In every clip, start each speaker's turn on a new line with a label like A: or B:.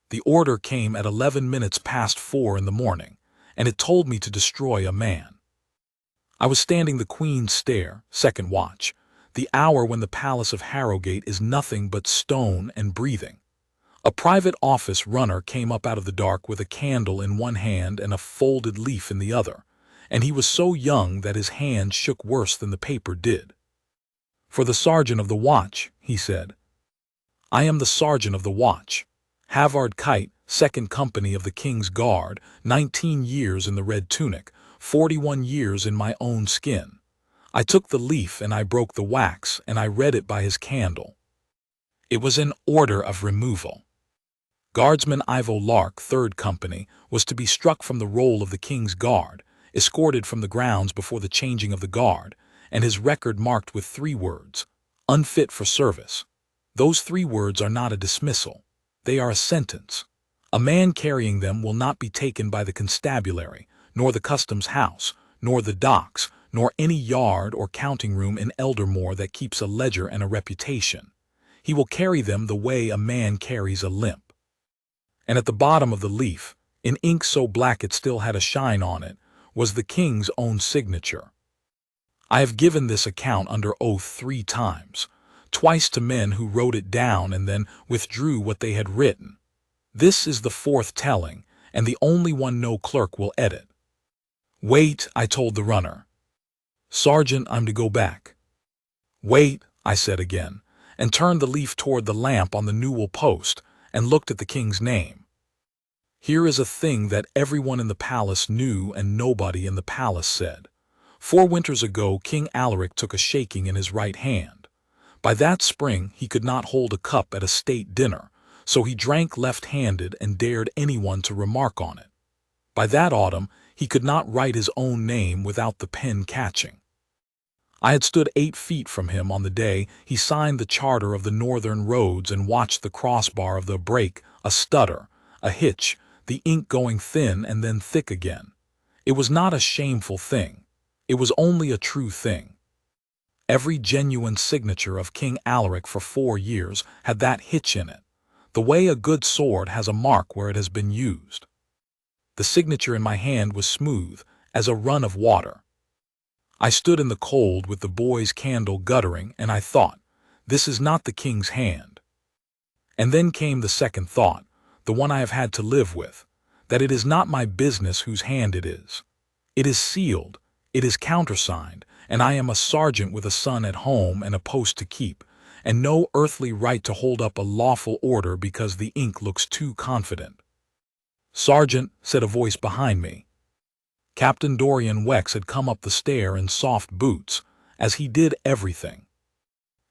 A: The order came at 11 minutes past 4 in the morning, and it told me to destroy a man. I was standing the Queen's Stair, second watch, the hour when the palace of Harrogate is nothing but stone and breathing. A private office runner came up out of the dark with a candle in one hand and a folded leaf in the other, and he was so young that his hand shook worse than the paper did. "For the sergeant of the watch," he said. "I am the sergeant of the watch. Halvard Kite, 2nd Company of the King's Guard, 19 years in the red tunic, 41 years in my own skin." I took the leaf and I broke the wax, and I read it by his candle. It was an order of removal. Guardsman Ivo Lark, 3rd Company, was to be struck from the roll of the King's Guard, escorted from the grounds before the changing of the guard, and his record marked with 3 words, "Unfit for service." Those 3 words are not a dismissal. They are a sentence. A man carrying them will not be taken by the constabulary, nor the customs house, nor the docks, nor any yard or counting room in Eldermore that keeps a ledger and a reputation. He will carry them the way a man carries a limp. And at the bottom of the leaf, in ink so black it still had a shine on it, was the king's own signature. I have given this account under oath 3 times, twice to men who wrote it down and then withdrew what they had written. This is the 4th telling, and the only one no clerk will edit. "Wait," I told the runner. "Sergeant, I'm to go back." "Wait," I said again, and turned the leaf toward the lamp on the newel post, and looked at the king's name. Here is a thing that everyone in the palace knew and nobody in the palace said. 4 winters ago King Alaric took a shaking in his right hand. By that spring he could not hold a cup at a state dinner, so he drank left-handed and dared anyone to remark on it. By that autumn he could not write his own name without the pen catching. I had stood 8 feet from him on the day he signed the charter of the northern roads and watched the crossbar of the break, a stutter, a hitch, the ink going thin and then thick again. It was not a shameful thing. It was only a true thing. Every genuine signature of King Alaric for 4 years had that hitch in it, the way a good sword has a mark where it has been used. The signature in my hand was smooth as a run of water. I stood in the cold with the boy's candle guttering, and I thought, this is not the king's hand. And then came the second thought, the one I have had to live with, that it is not my business whose hand it is. It is sealed, it is countersigned, and I am a sergeant with a son at home and a post to keep, and no earthly right to hold up a lawful order because the ink looks too confident. "Sergeant," said a voice behind me. Captain Dorian Wex had come up the stair in soft boots, as he did everything.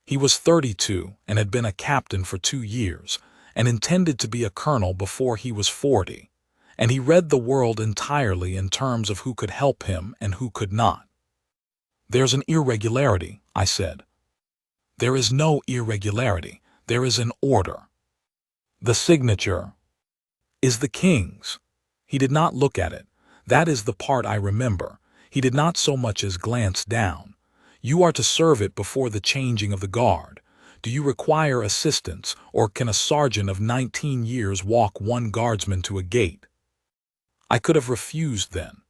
A: He was 32 and had been a captain for 2 years, and intended to be a colonel before he was 40, and he read the world entirely in terms of who could help him and who could not. "There's an irregularity," I said. "There is no irregularity. There is an order. The signature is the king's." He did not look at it. That is the part I remember. He did not so much as glance down. "You are to serve it before the changing of the guard. Do you require assistance, or can a sergeant of 19 years walk 1 guardsman to a gate?" I could have refused then.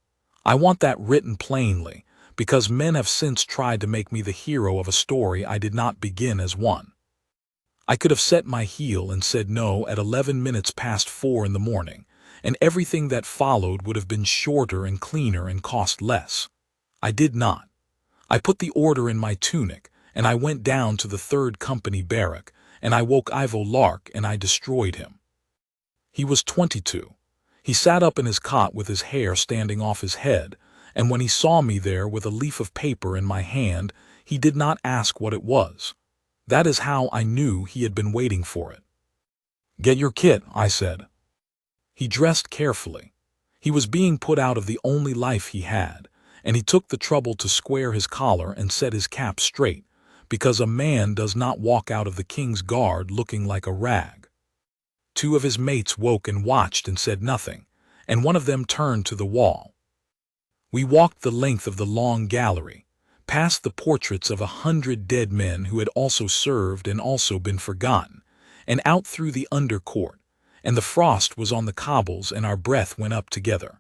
A: I want that written plainly, because men have since tried to make me the hero of a story I did not begin as one. I could have set my heel and said no at 11 minutes past 4 in the morning, and everything that followed would have been shorter and cleaner and cost less. I did not. I put the order in my tunic, and I went down to the 3rd Company barrack, and I woke Ivo Lark and I destroyed him. He was 22. He sat up in his cot with his hair standing off his head, and when he saw me there with a leaf of paper in my hand, he did not ask what it was. That is how I knew he had been waiting for it. "Get your kit," I said. He dressed carefully. He was being put out of the only life he had, and he took the trouble to square his collar and set his cap straight, because a man does not walk out of the King's Guard looking like a rag. 2 of his mates woke and watched and said nothing, and one of them turned to the wall. We walked the length of the long gallery, past the portraits of 100 dead men who had also served and also been forgotten, and out through the under court, and the frost was on the cobbles and our breath went up together.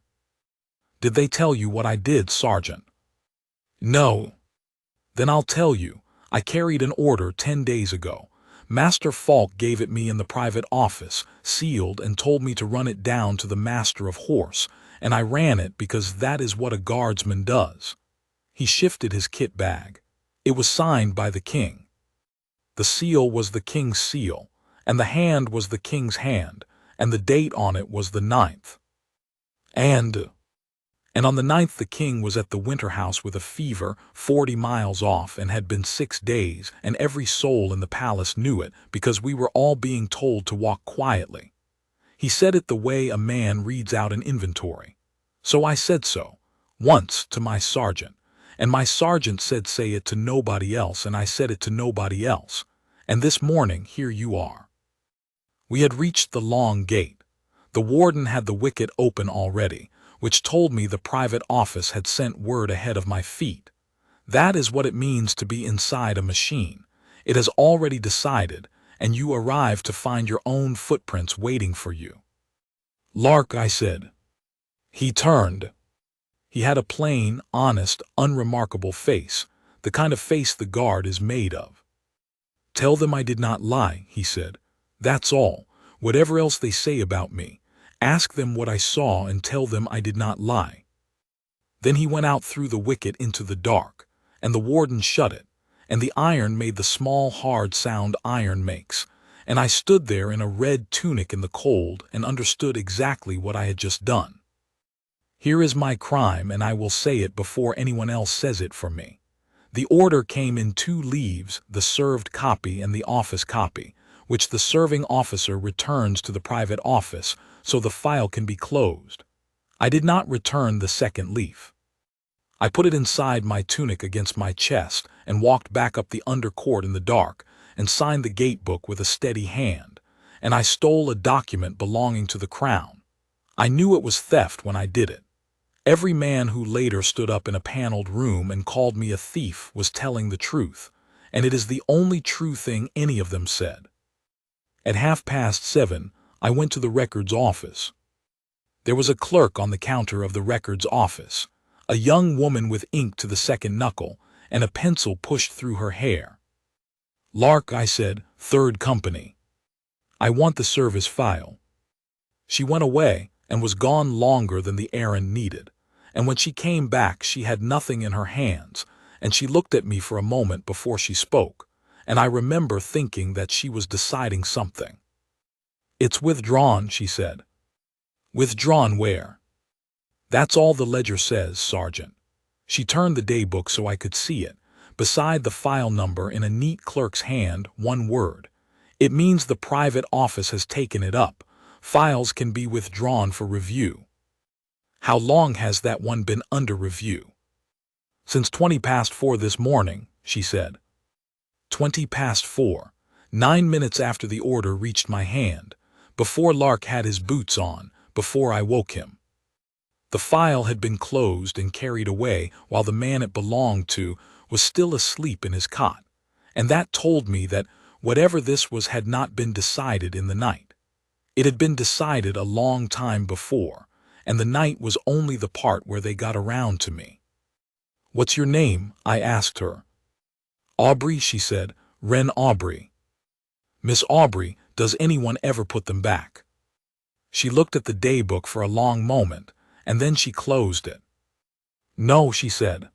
A: "Did they tell you what I did, Sergeant?" "No." "Then I'll tell you. I carried an order 10 days ago. Master Falk gave it me in the private office, sealed, and told me to run it down to the master of horse, and I ran it because that is what a guardsman does." He shifted his kit bag. "It was signed by the king. The seal was the king's seal, and the hand was the king's hand, and the date on it was the 9th. And on the 9th the king was at the winter house with a fever 40 miles off and had been 6 days, and every soul in the palace knew it because we were all being told to walk quietly. He said it the way a man reads out an inventory. So I said so, once, to my sergeant, and my sergeant said say it to nobody else, and I said it to nobody else, and this morning here you are." We had reached the long gate. The warden had the wicket open already, which told me the private office had sent word ahead of my feet. That is what it means to be inside a machine. It has already decided, and you arrive to find your own footprints waiting for you. "Lark," I said. He turned. He had a plain, honest, unremarkable face, the kind of face the guard is made of. "Tell them I did not lie," he said. "That's all. Whatever else they say about me, ask them what I saw and tell them I did not lie." Then he went out through the wicket into the dark, and the warden shut it, and the iron made the small hard sound iron makes, and I stood there in a red tunic in the cold and understood exactly what I had just done. Here is my crime, and I will say it before anyone else says it for me. The order came in 2 leaves, the served copy and the office copy, which the serving officer returns to the private office so the file can be closed. I did not return the second leaf. I put it inside my tunic against my chest and walked back up the undercourt in the dark and signed the gate book with a steady hand, and I stole a document belonging to the crown. I knew it was theft when I did it. Every man who later stood up in a paneled room and called me a thief was telling the truth, and it is the only true thing any of them said. At 7:30, I went to the records office. There was a clerk on the counter of the records office, a young woman with ink to the second knuckle and a pencil pushed through her hair. "Lark," I said, "3rd Company. I want the service file." She went away and was gone longer than the errand needed, and when she came back she had nothing in her hands, and she looked at me for a moment before she spoke, and I remember thinking that she was deciding something. "It's withdrawn," she said. "Withdrawn where?" "That's all the ledger says, Sergeant." She turned the daybook so I could see it. Beside the file number in a neat clerk's hand, one word. "It means the private office has taken it up. Files can be withdrawn for review." "How long has that one been under review?" "Since 4:20 this morning," she said. 4:20. 9 minutes after the order reached my hand, before Lark had his boots on, before I woke him. The file had been closed and carried away while the man it belonged to was still asleep in his cot, and that told me that whatever this was had not been decided in the night. It had been decided a long time before, and the night was only the part where they got around to me. "What's your name?" I asked her. "Aubrey," she said. "Wren Aubrey." "Miss Aubrey, does anyone ever put them back?" She looked at the daybook for a long moment, and then she closed it. "No," she said.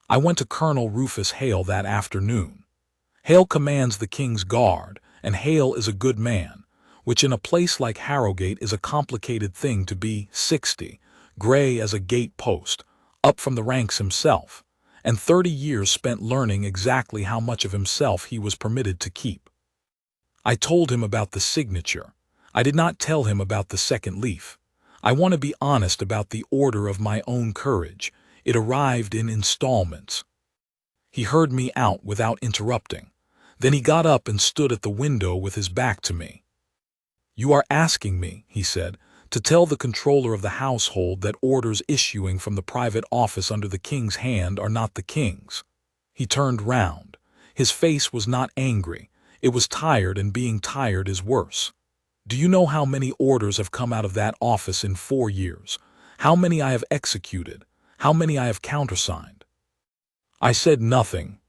A: "I went to Colonel Rufus Hale that afternoon. Hale commands the King's Guard, and Hale is a good man, which in a place like Harrogate is a complicated thing to be 60, gray as a gate post, up from the ranks himself, and 30 years spent learning exactly how much of himself he was permitted to keep. I told him about the signature. I did not tell him about the second leaf. I want to be honest about the order of my own courage. It arrived in installments." He heard me out without interrupting. Then he got up and stood at the window with his back to me. "You are asking me," he said, "to tell the controller of the household that orders issuing from the private office under the king's hand are not the king's." He turned round. His face was not angry. It was tired, and being tired is worse. Do you know how many orders have come out of that office in 4 years? How many I have executed? How many I have countersigned?" I said nothing.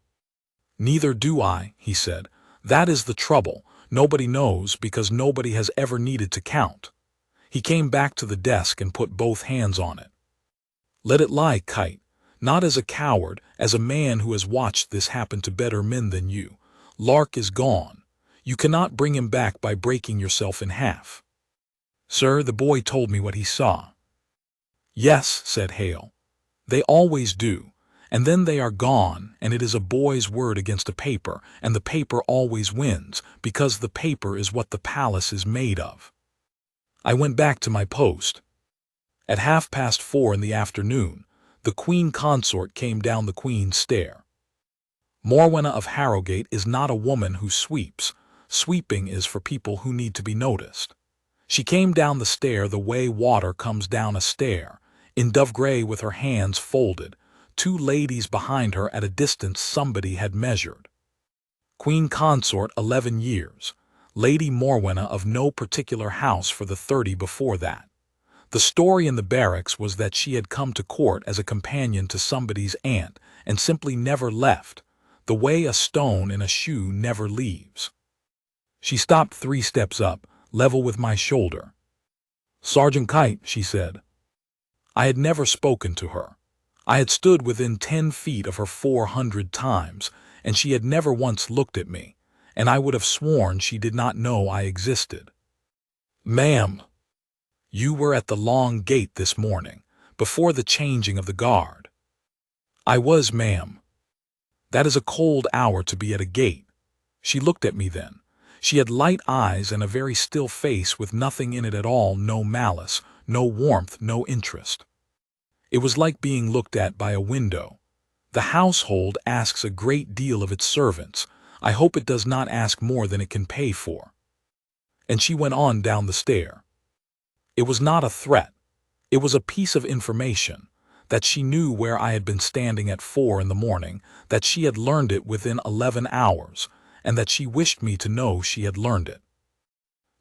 A: "Neither do I," he said. "That is the trouble. Nobody knows because nobody has ever needed to count." He came back to the desk and put both hands on it. "Let it lie, Kite. Not as a coward, as a man who has watched this happen to better men than you. Lark is gone. You cannot bring him back by breaking yourself in half." "Sir, the boy told me what he saw." "Yes," said Hale. "They always do. And then they are gone, and it is a boy's word against a paper, and the paper always wins, because the paper is what the palace is made of." I went back to my post. At 4:30 in the afternoon, the Queen Consort came down the Queen's stair. Morwenna of Harrogate is not a woman who sweeps. Sweeping is for people who need to be noticed. She came down the stair the way water comes down a stair, in dove gray with her hands folded, 2 ladies behind her at a distance somebody had measured. Queen Consort 11 years, Lady Morwenna of no particular house for the 30 before that. The story in the barracks was that she had come to court as a companion to somebody's aunt and simply never left, the way a stone in a shoe never leaves. She stopped 3 steps up, level with my shoulder. "Sergeant Kite," she said. I had never spoken to her. I had stood within 10 feet of her 400 times, and she had never once looked at me, and I would have sworn she did not know I existed. "Ma'am, you were at the long gate this morning, before the changing of the guard." "I was, ma'am." "That is a cold hour to be at a gate." She looked at me then. She had light eyes and a very still face with nothing in it at all, no malice, no warmth, no interest. It was like being looked at by a window. The household asks a great deal of its servants. I hope it does not ask more than it can pay for. And she went on down the stair. It was not a threat. It was a piece of information, that she knew where I had been standing at 4 in the morning, that she had learned it within 11 hours, and that she wished me to know she had learned it.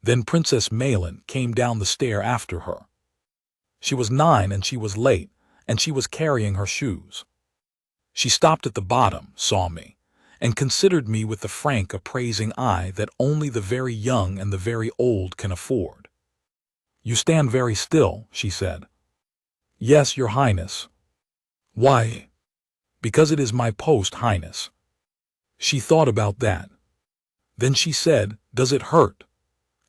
A: Then Princess Malin came down the stair after her. She was 9 and she was late, and she was carrying her shoes. She stopped at the bottom, saw me, and considered me with the frank appraising eye that only the very young and the very old can afford. "You stand very still," she said. "Yes, your Highness." "Why?" "Because it is my post, Highness." She thought about that. Then she said, "Does it hurt?"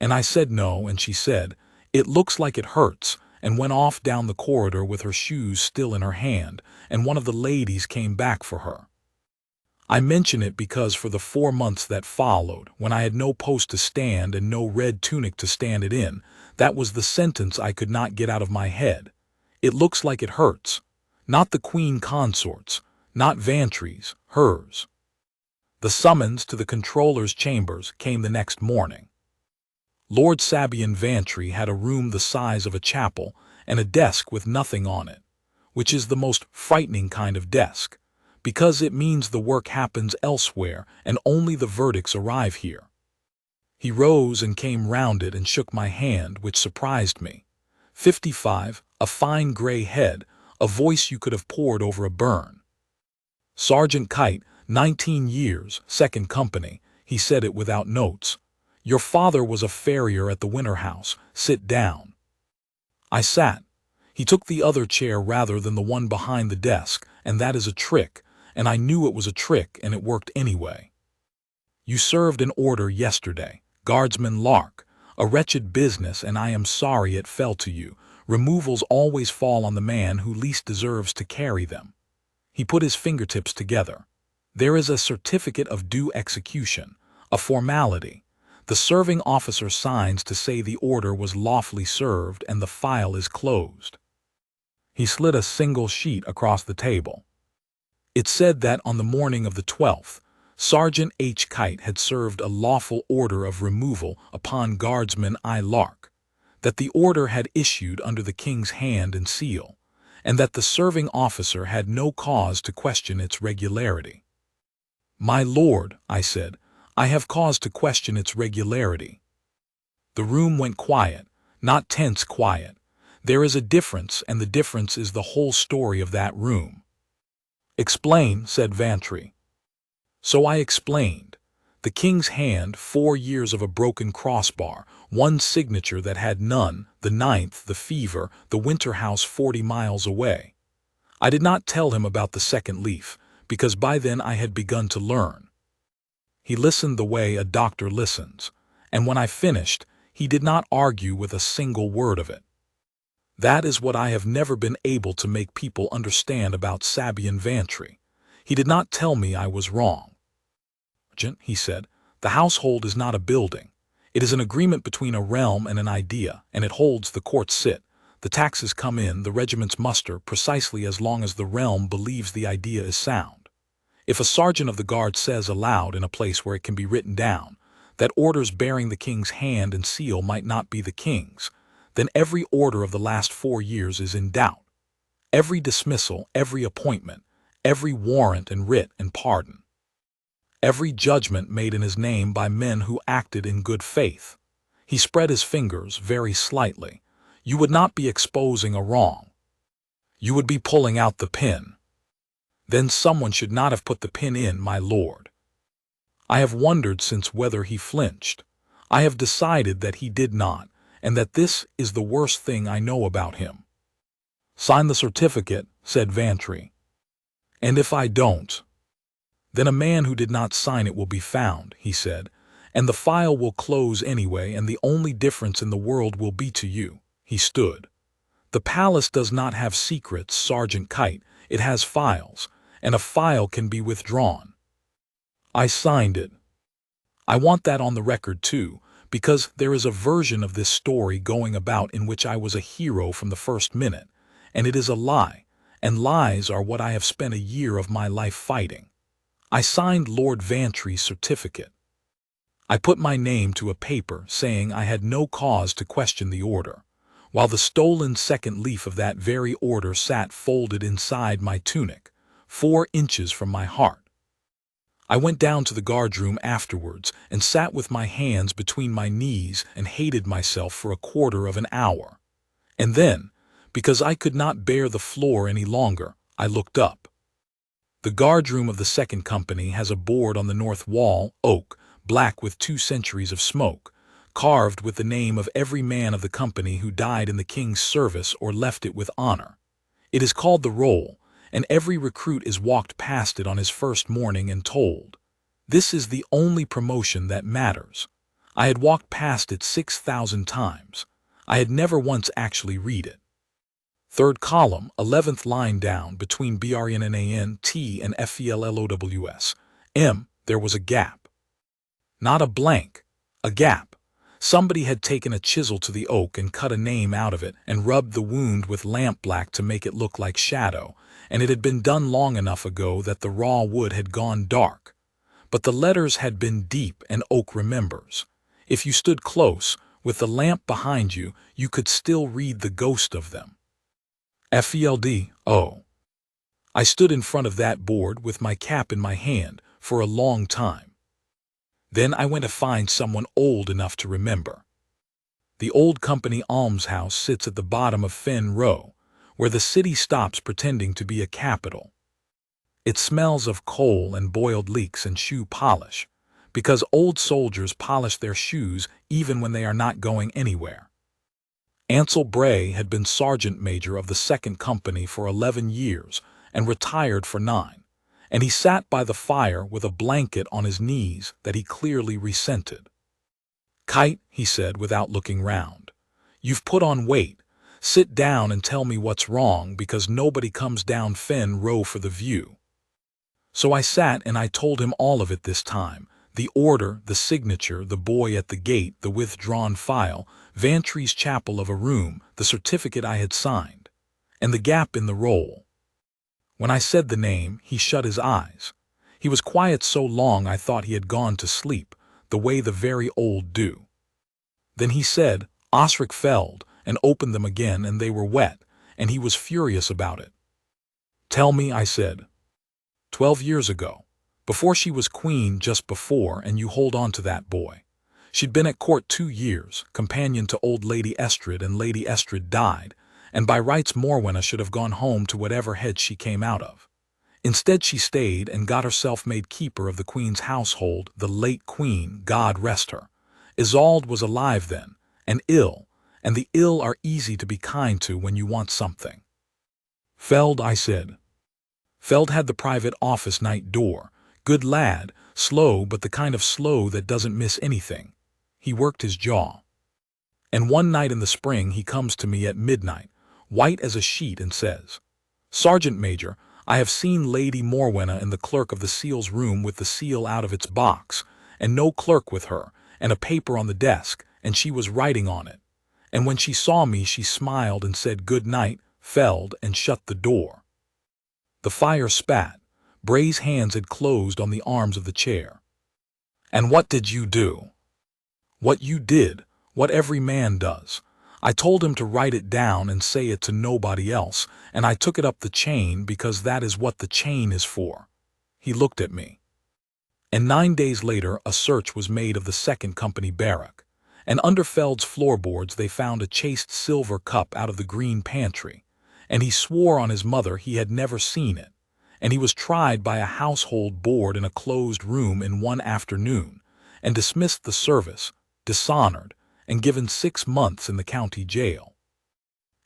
A: And I said no, and she said, "It looks like it hurts," and went off down the corridor with her shoes still in her hand, and one of the ladies came back for her. I mention it because for the 4 months that followed, when I had no post to stand and no red tunic to stand it in, that was the sentence I could not get out of my head. It looks like it hurts. Not the Queen Consort's, not Vantry's, hers. The summons to the controller's chambers came the next morning. Lord Sabian Vantry had a room the size of a chapel and a desk with nothing on it, which is the most frightening kind of desk, because it means the work happens elsewhere and only the verdicts arrive here. He rose and came round it and shook my hand, which surprised me. 55, a fine gray head, a voice you could have poured over a burn. "Sergeant Kite, 19 years, 2nd Company," he said it without notes. "Your father was a farrier at the Winter House. Sit down." I sat. He took the other chair rather than the one behind the desk, and that is a trick, and I knew it was a trick, and it worked anyway. "You served an order yesterday, Guardsman Lark, a wretched business, and I am sorry it fell to you. Removals always fall on the man who least deserves to carry them." He put his fingertips together. "There is a certificate of due execution, a formality. The serving officer signs to say the order was lawfully served and the file is closed." He slid a single sheet across the table. It said that on the morning of the 12th, Sergeant H. Kite had served a lawful order of removal upon Guardsman I. Lark, that the order had issued under the King's hand and seal, and that the serving officer had no cause to question its regularity. "My lord," I said, "I have cause to question its regularity." The room went quiet, not tense quiet. There is a difference, and the difference is the whole story of that room. Explain, said Vantry. So I explained. The king's hand, 4 years of a broken crossbar, one signature that had none, the 9th, the fever, the winter house 40 miles away. I did not tell him about the second leaf, because by then I had begun to learn. He listened the way a doctor listens, and when I finished, he did not argue with a single word of it. That is what I have never been able to make people understand about Sabian Vantry. He did not tell me I was wrong. He said, the household is not a building. It is an agreement between a realm and an idea, and it holds, the courts sit, the taxes come in, the regiments muster, precisely as long as the realm believes the idea is sound. If a sergeant of the guard says aloud in a place where it can be written down, that orders bearing the king's hand and seal might not be the king's, then every order of the last 4 years is in doubt. Every dismissal, every appointment, every warrant and writ and pardon. Every judgment made in his name by men who acted in good faith. He spread his fingers very slightly. You would not be exposing a wrong. You would be pulling out the pin. Then someone should not have put the pin in, my lord. I have wondered since whether he flinched. I have decided that he did not, and that this is the worst thing I know about him. Sign the certificate, said Vantry. And if I don't? Then a man who did not sign it will be found, he said, and the file will close anyway, and the only difference in the world will be to you. He stood. The palace does not have secrets, Sergeant Kite, it has files, and a file can be withdrawn. I signed it. I want that on the record too, because there is a version of this story going about in which I was a hero from the first minute, and it is a lie, and lies are what I have spent a year of my life fighting. I signed Lord Vantry's certificate. I put my name to a paper saying I had no cause to question the order, while the stolen second leaf of that very order sat folded inside my tunic, 4 inches from my heart. I went down to the guardroom afterwards and sat with my hands between my knees and hated myself for a quarter of an hour. And then, because I could not bear the floor any longer, I looked up. The guardroom of the second company has a board on the north wall, oak, black with 2 centuries of smoke, carved with the name of every man of the company who died in the king's service or left it with honor. It is called the roll, and every recruit is walked past it on his first morning and told, this is the only promotion that matters. I had walked past it 6,000 times. I had never once actually read it. Third column, 11th line down, between BRNNANT and FELLOWS. There was a gap. Not a blank, a gap. Somebody had taken a chisel to the oak and cut a name out of it and rubbed the wound with lampblack to make it look like shadow, and it had been done long enough ago that the raw wood had gone dark. But the letters had been deep, and oak remembers. If you stood close, with the lamp behind you, you could still read the ghost of them. FELD. I stood in front of that board with my cap in my hand for a long time. Then I went to find someone old enough to remember. The old company almshouse sits at the bottom of Fen Row, where the city stops pretending to be a capital. It smells of coal and boiled leeks and shoe polish, because old soldiers polish their shoes even when they are not going anywhere. Ansel Bray had been sergeant major of the second company for 11 years and retired for 9, and he sat by the fire with a blanket on his knees that he clearly resented. Kite, he said without looking round, you've put on weight. Sit down and tell me what's wrong, because nobody comes down Fen Row for the view. So I sat and I told him all of it this time, the order, the signature, the boy at the gate, the withdrawn file, Vantry's chapel of a room, the certificate I had signed, and the gap in the roll. When I said the name, he shut his eyes. He was quiet so long I thought he had gone to sleep, the way the very old do. Then he said, Osric Feld, and opened them again, and they were wet, and he was furious about it. Tell me, I said. 12 years ago, before she was queen, just before, and you hold on to that boy. She'd been at court 2 years, companion to old Lady Estrid, and Lady Estrid died, and by rights Morwenna should have gone home to whatever head she came out of. Instead she stayed and got herself made keeper of the Queen's household, the late Queen, God rest her. Isolde was alive then, and ill, and the ill are easy to be kind to when you want something. Feld, I said. Feld had the private office night door. Good lad, slow, but the kind of slow that doesn't miss anything. He worked his jaw. And one night in the spring he comes to me at midnight, white as a sheet, and says, "Sergeant Major, I have seen Lady Morwenna in the clerk of the seal's room with the seal out of its box, and no clerk with her, and a paper on the desk, and she was writing on it. And when she saw me she smiled and said good night, Feld, and shut the door." The fire spat. Bray's hands had closed on the arms of the chair. "And what did you do?" "What you did, what every man does. I told him to write it down and say it to nobody else, and I took it up the chain because that is what the chain is for." He looked at me. And 9 days later a search was made of the 2nd Company barrack, and under Feld's floorboards they found a chased silver cup out of the green pantry, and he swore on his mother he had never seen it, and he was tried by a household board in a closed room in one afternoon, and dismissed the service, dishonored, and given 6 months in the county jail.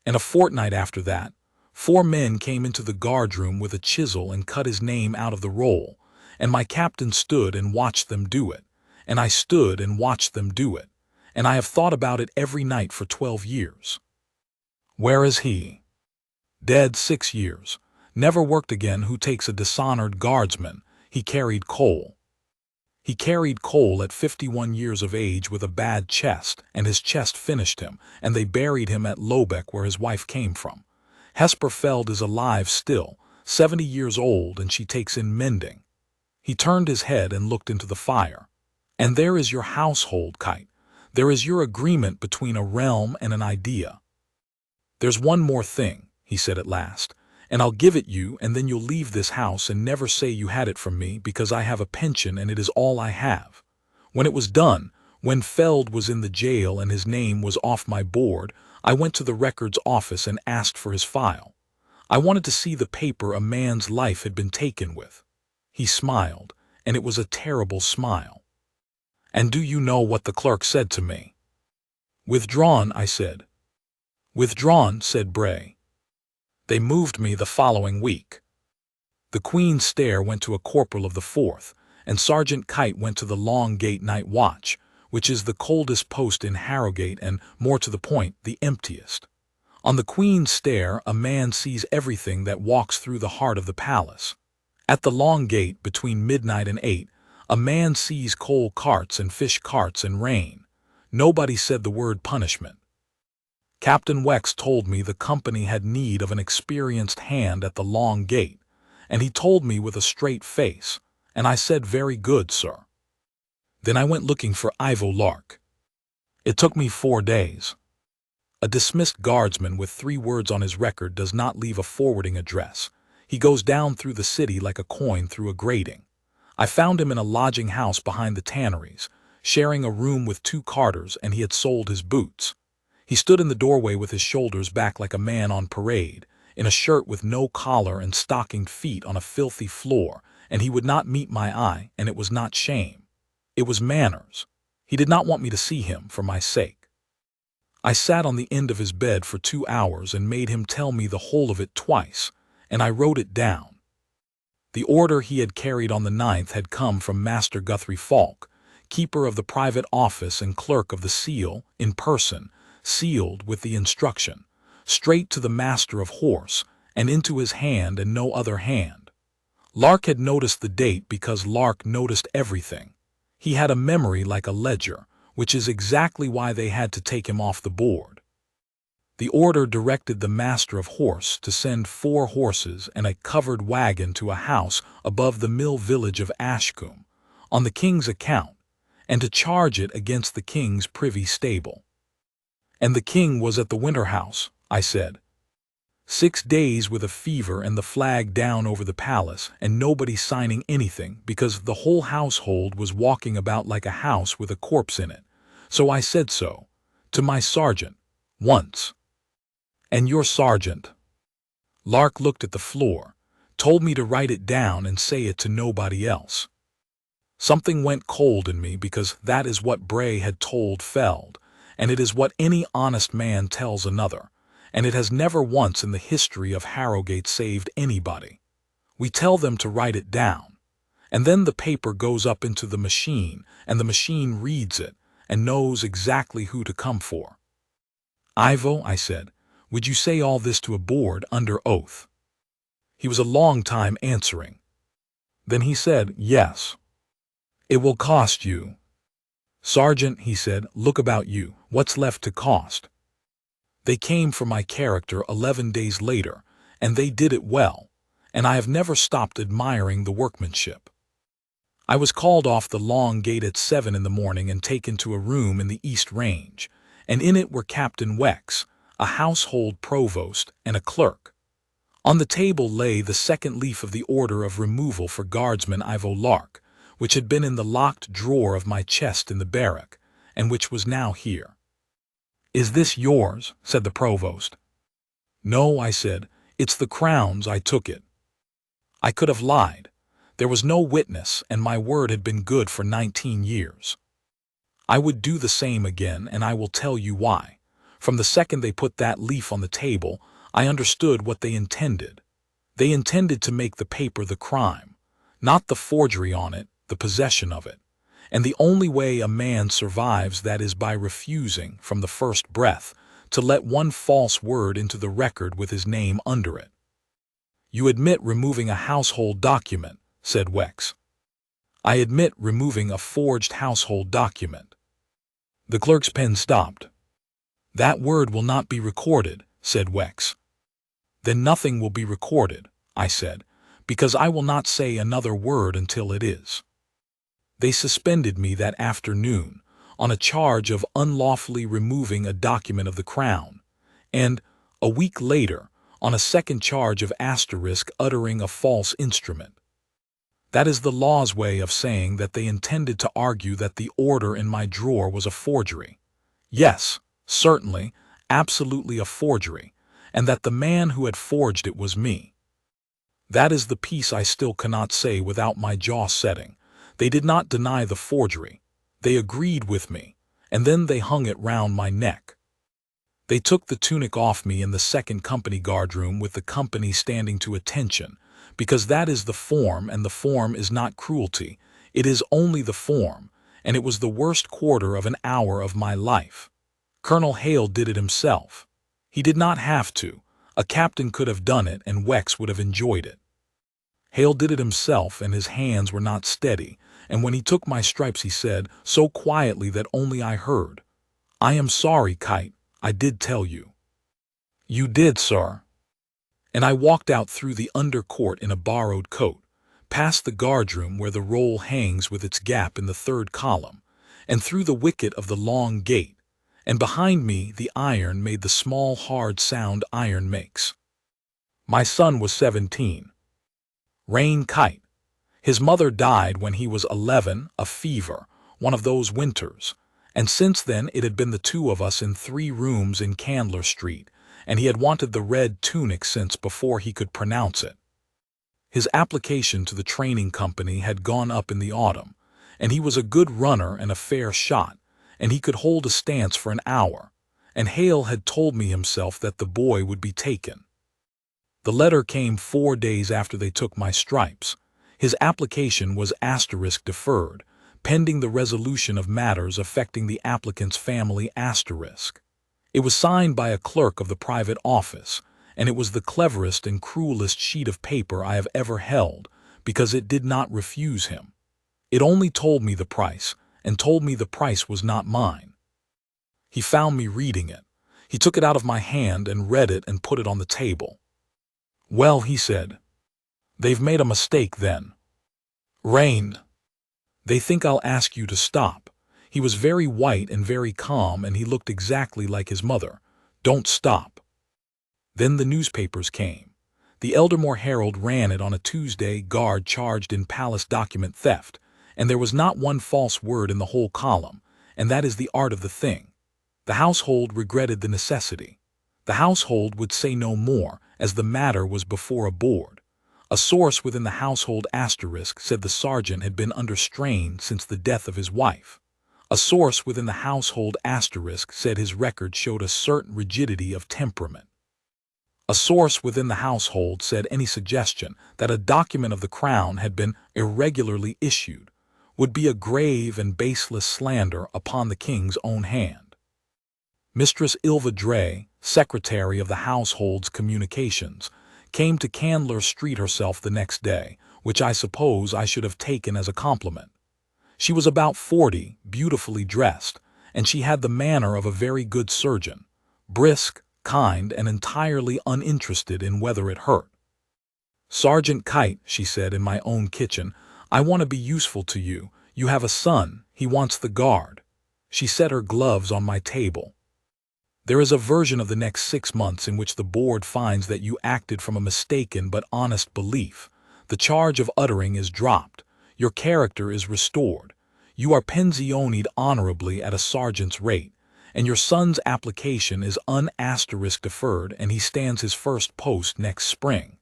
A: And a fortnight after that, 4 men came into the guardroom with a chisel and cut his name out of the roll, and my captain stood and watched them do it, and I stood and watched them do it, and I have thought about it every night for 12 years. Where is he? Dead 6 years. Never worked again. Who takes a dishonored guardsman? He carried coal. He carried coal at 51 years of age with a bad chest, and his chest finished him, and they buried him at Lobeck where his wife came from. Hesper Feld is alive still, 70 years old, and she takes in mending. He turned his head and looked into the fire. And there is your household, Kite. There is your agreement between a realm and an idea. "There's one more thing," he said at last, "and I'll give it you, and then you'll leave this house and never say you had it from me, because I have a pension and it is all I have. When it was done, when Feld was in the jail and his name was off my board, I went to the records office and asked for his file. I wanted to see the paper a man's life had been taken with." He smiled, and it was a terrible smile. "And do you know what the clerk said to me?" "Withdrawn," I said. "Withdrawn," said Bray. They moved me the following week. The Queen's Stair went to a corporal of the 4th, and Sergeant Kite went to the Long Gate night watch, which is the coldest post in Harrogate and, more to the point, the emptiest. On the Queen's Stair a man sees everything that walks through the heart of the palace. At the Long Gate, between midnight and 8, a man sees coal carts and fish carts and rain. Nobody said the word punishment. Captain Wex told me the company had need of an experienced hand at the Long Gate, and he told me with a straight face, and I said, "Very good, sir." Then I went looking for Ivo Lark. It took me 4 days. A dismissed guardsman with 3 words on his record does not leave a forwarding address. He goes down through the city like a coin through a grating. I found him in a lodging house behind the tanneries, sharing a room with 2 carters, and he had sold his boots. He stood in the doorway with his shoulders back like a man on parade, in a shirt with no collar and stockinged feet on a filthy floor, and he would not meet my eye, and it was not shame. It was manners. He did not want me to see him for my sake. I sat on the end of his bed for 2 hours and made him tell me the whole of it twice, and I wrote it down. The order he had carried on the 9th had come from Master Guthrie Falk, keeper of the private office and clerk of the seal, in person, sealed with the instruction, straight to the master of horse, and into his hand and no other hand. Lark had noticed the date because Lark noticed everything. He had a memory like a ledger, which is exactly why they had to take him off the board. The order directed the master of horse to send 4 horses and a covered wagon to a house above the mill village of Ashcombe, on the king's account, and to charge it against the king's privy stable. "And the king was at the winter house," I said. 6 days with a fever and the flag down over the palace, and nobody signing anything because the whole household was walking about like a house with a corpse in it, So I said so, to my sergeant, once. And your sergeant? Lark looked at the floor, told me to write it down and say it to nobody else. Something went cold in me because that is what Bray had told Feld, and it is what any honest man tells another, and it has never once in the history of Harrogate saved anybody. We tell them to write it down, and then the paper goes up into the machine, and the machine reads it and knows exactly who to come for. Ivo, I said, would you say all this to a board under oath? He was a long time answering. Then he said, yes. It will cost you. Sergeant, he said, look about you, what's left to cost? They came for my character 11 days later, and they did it well, and I have never stopped admiring the workmanship. I was called off the long gate at 7 in the morning and taken to a room in the East Range, and in it were Captain Wex, a household provost, and a clerk. On the table lay the second leaf of the order of removal for guardsman Ivo Lark, which had been in the locked drawer of my chest in the barrack, and which was now here. Is this yours? Said the provost. No, I said, it's the Crown's. I took it. I could have lied. There was no witness, and my word had been good for 19 years. I would do the same again, and I will tell you why. From the second they put that leaf on the table, I understood what they intended. They intended to make the paper the crime, not the forgery on it, the possession of it. And the only way a man survives that is by refusing, from the first breath, to let one false word into the record with his name under it. You admit removing a household document, said Wex. I admit removing a forged household document. The clerk's pen stopped. That word will not be recorded, said Wex. Then nothing will be recorded, I said, because I will not say another word until it is. They suspended me that afternoon on a charge of unlawfully removing a document of the Crown, and, a week later, on a second charge of uttering a false instrument. That is the law's way of saying that they intended to argue that the order in my drawer was a forgery. Yes, certainly, absolutely a forgery, and that the man who had forged it was me. That is the piece I still cannot say without my jaw setting. They did not deny the forgery. They agreed with me, and then they hung it round my neck. They took the tunic off me in the second company guardroom with the company standing to attention, because that is the form, and the form is not cruelty, it is only the form, and it was the worst quarter of an hour of my life. Colonel Hale did it himself. He did not have to. A captain could have done it, and Wex would have enjoyed it. Hale did it himself, and his hands were not steady, and when he took my stripes he said, so quietly that only I heard, I am sorry, Kite, I did tell you. You did, sir. And I walked out through the under court in a borrowed coat, past the guardroom where the roll hangs with its gap in the third column, and through the wicket of the long gate, and behind me the iron made the small hard sound iron makes. My son was 17. Rain Kite. His mother died when he was 11, a fever, one of those winters, and since then it had been the two of us in 3 rooms in Candler Street, and he had wanted the red tunic since before he could pronounce it. His application to the training company had gone up in the autumn, and he was a good runner and a fair shot, and he could hold a stance for an hour, and Hale had told me himself that the boy would be taken. The letter came 4 days after they took my stripes. His application was *deferred, pending the resolution of matters affecting the applicant's family *. It was signed by a clerk of the private office, and it was the cleverest and cruelest sheet of paper I have ever held, because it did not refuse him. It only told me the price, and told me the price was not mine. He found me reading it. He took it out of my hand and read it and put it on the table. Well, he said, they've made a mistake then. Rain. They think I'll ask you to stop. He was very white and very calm, and he looked exactly like his mother. Don't stop. Then the newspapers came. The Eldermore Herald ran it on a Tuesday, guard charged in palace document theft, and there was not one false word in the whole column, and that is the art of the thing. The household regretted the necessity. The household would say no more, as the matter was before a board. A source within the household said the sergeant had been under strain since the death of his wife. A source within the household said his record showed a certain rigidity of temperament. A source within the household said any suggestion that a document of the crown had been irregularly issued would be a grave and baseless slander upon the king's own hand. Mistress Ilva Dre, secretary of the household's communications, came to Candler Street herself the next day, which I suppose I should have taken as a compliment. She was about 40, beautifully dressed, and she had the manner of a very good surgeon, brisk, kind, and entirely uninterested in whether it hurt. "Sergeant Kite," she said in my own kitchen, "I want to be useful to you. You have a son. He wants the guard." She set her gloves on my table. "There is a version of the next 6 months in which the board finds that you acted from a mistaken but honest belief. The charge of uttering is dropped. Your character is restored. You are pensioned honorably at a sergeant's rate, and your son's application is deferred, and he stands his first post next spring.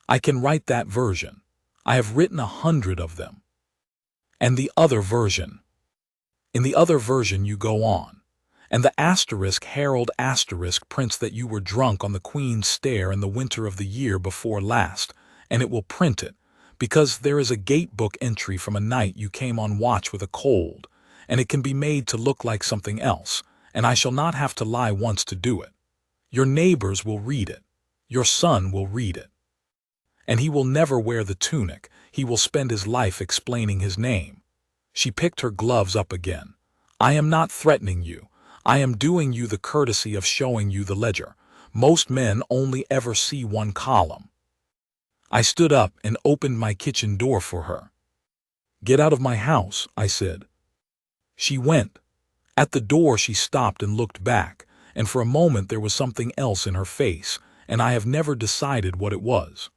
A: I can write that version. I have written 100 of them. And the other version. In the other version you go on. And the herald prints that you were drunk on the Queen's stair in the winter of the year before last, and it will print it, because there is a gate-book entry from a night you came on watch with a cold, and it can be made to look like something else, and I shall not have to lie once to do it. Your neighbors will read it. Your son will read it. And he will never wear the tunic. He will spend his life explaining his name." She picked her gloves up again. "I am not threatening you. I am doing you the courtesy of showing you the ledger. Most men only ever see one column." I stood up and opened my kitchen door for her. "Get out of my house," I said. She went. At the door she stopped and looked back, and for a moment there was something else in her face, and I have never decided what it was.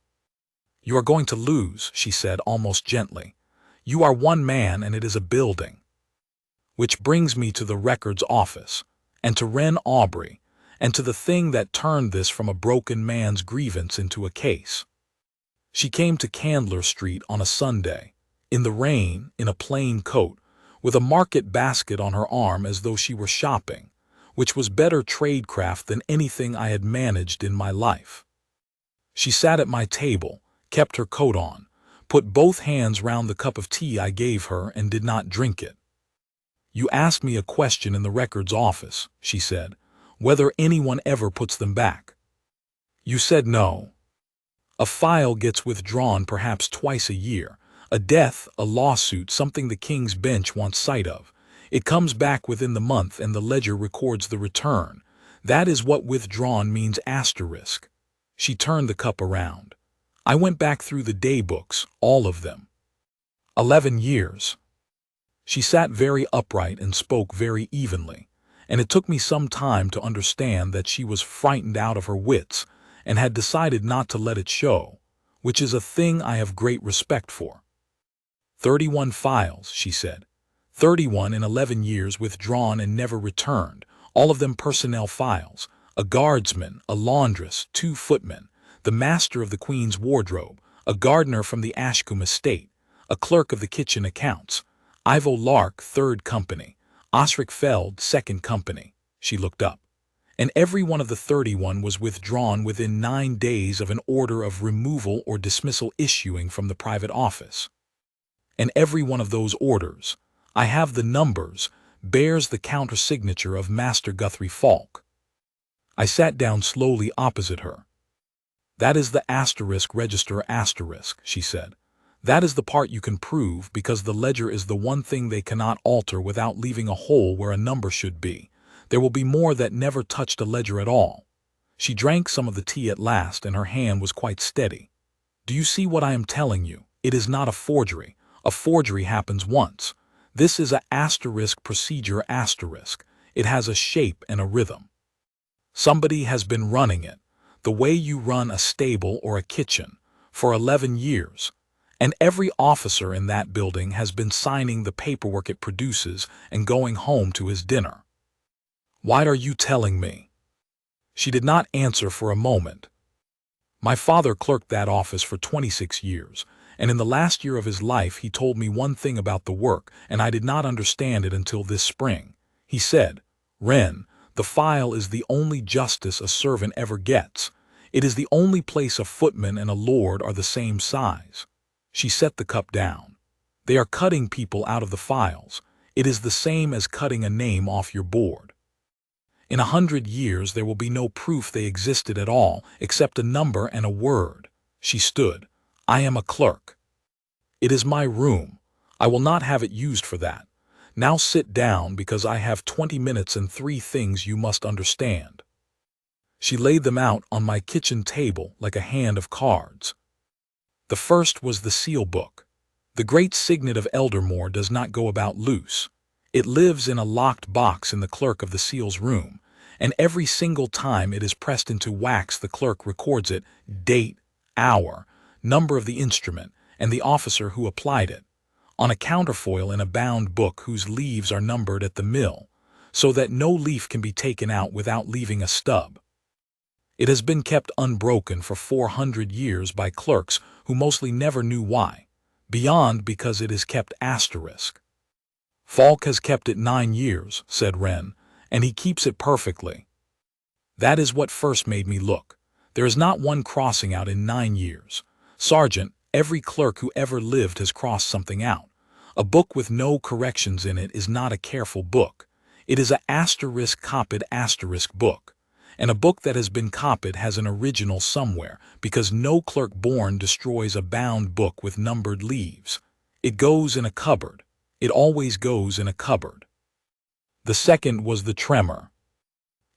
A: "You are going to lose," she said almost gently. "You are one man and it is a building." Which brings me to the records office, and to Wren Aubrey, and to the thing that turned this from a broken man's grievance into a case. She came to Candler Street on a Sunday, in the rain, in a plain coat, with a market basket on her arm as though she were shopping, which was better tradecraft than anything I had managed in my life. She sat at my table, kept her coat on, put both hands round the cup of tea I gave her and did not drink it. "You asked me a question in the records office," she said, "whether anyone ever puts them back. You said no. A file gets withdrawn perhaps twice a year. A death, a lawsuit, something the King's Bench wants sight of. It comes back within the month and the ledger records the return. That is what withdrawn means asterisk." She turned the cup around. "I went back through the day books, all of them. 11 years. She sat very upright and spoke very evenly, and it took me some time to understand that she was frightened out of her wits and had decided not to let it show, which is a thing I have great respect for. 31 files, she said. 31 in 11 years withdrawn and never returned, all of them personnel files. A guardsman, a laundress, 2 footmen, the master of the Queen's wardrobe, a gardener from the Ashcombe estate, a clerk of the kitchen accounts, Ivo Lark, 3rd Company, Osric Feld, 2nd Company. She looked up. And every one of the 31 was withdrawn within 9 days of an order of removal or dismissal issuing from the private office. And every one of those orders, I have the numbers, bears the countersignature of Master Guthrie Falk. I sat down slowly opposite her. "That is the asterisk register asterisk," she said. "That is the part you can prove, because the ledger is the one thing they cannot alter without leaving a hole where a number should be. There will be more that never touched a ledger at all." She drank some of the tea at last, and her hand was quite steady. "Do you see what I am telling you? It is not a forgery. A forgery happens once. This is a asterisk procedure asterisk. It has a shape and a rhythm. Somebody has been running it, the way you run a stable or a kitchen, for 11 years. And every officer in that building has been signing the paperwork it produces and going home to his dinner. Why are you telling me? She did not answer for a moment. My father clerked that office for 26 years, and in the last year of his life he told me one thing about the work, and I did not understand it until this spring. He said, "Wren, the file is the only justice a servant ever gets. It is the only place a footman and a lord are the same size." She set the cup down. "They are cutting people out of the files. It is the same as cutting a name off your board. In 100 years there will be no proof they existed at all except a number and a word." She stood. "I am a clerk. It is my room. I will not have it used for that. Now sit down because I have 20 minutes and 3 things you must understand." She laid them out on my kitchen table like a hand of cards. The first was the seal book. The great signet of Eldermore does not go about loose. It lives in a locked box in the clerk of the seal's room, and every single time it is pressed into wax the clerk records it, date, hour, number of the instrument, and the officer who applied it, on a counterfoil in a bound book whose leaves are numbered at the mill, so that no leaf can be taken out without leaving a stub. It has been kept unbroken for 400 years by clerks who mostly never knew why, beyond because it is kept asterisk. "Falk has kept it 9 years, said Wren, "and he keeps it perfectly." That is what first made me look. There is not one crossing out in 9 years. Sergeant, every clerk who ever lived has crossed something out. A book with no corrections in it is not a careful book. It is a *copied asterisk book. And a book that has been copied has an original somewhere, because no clerk born destroys a bound book with numbered leaves. It goes in a cupboard. It always goes in a cupboard. The second was the tremor.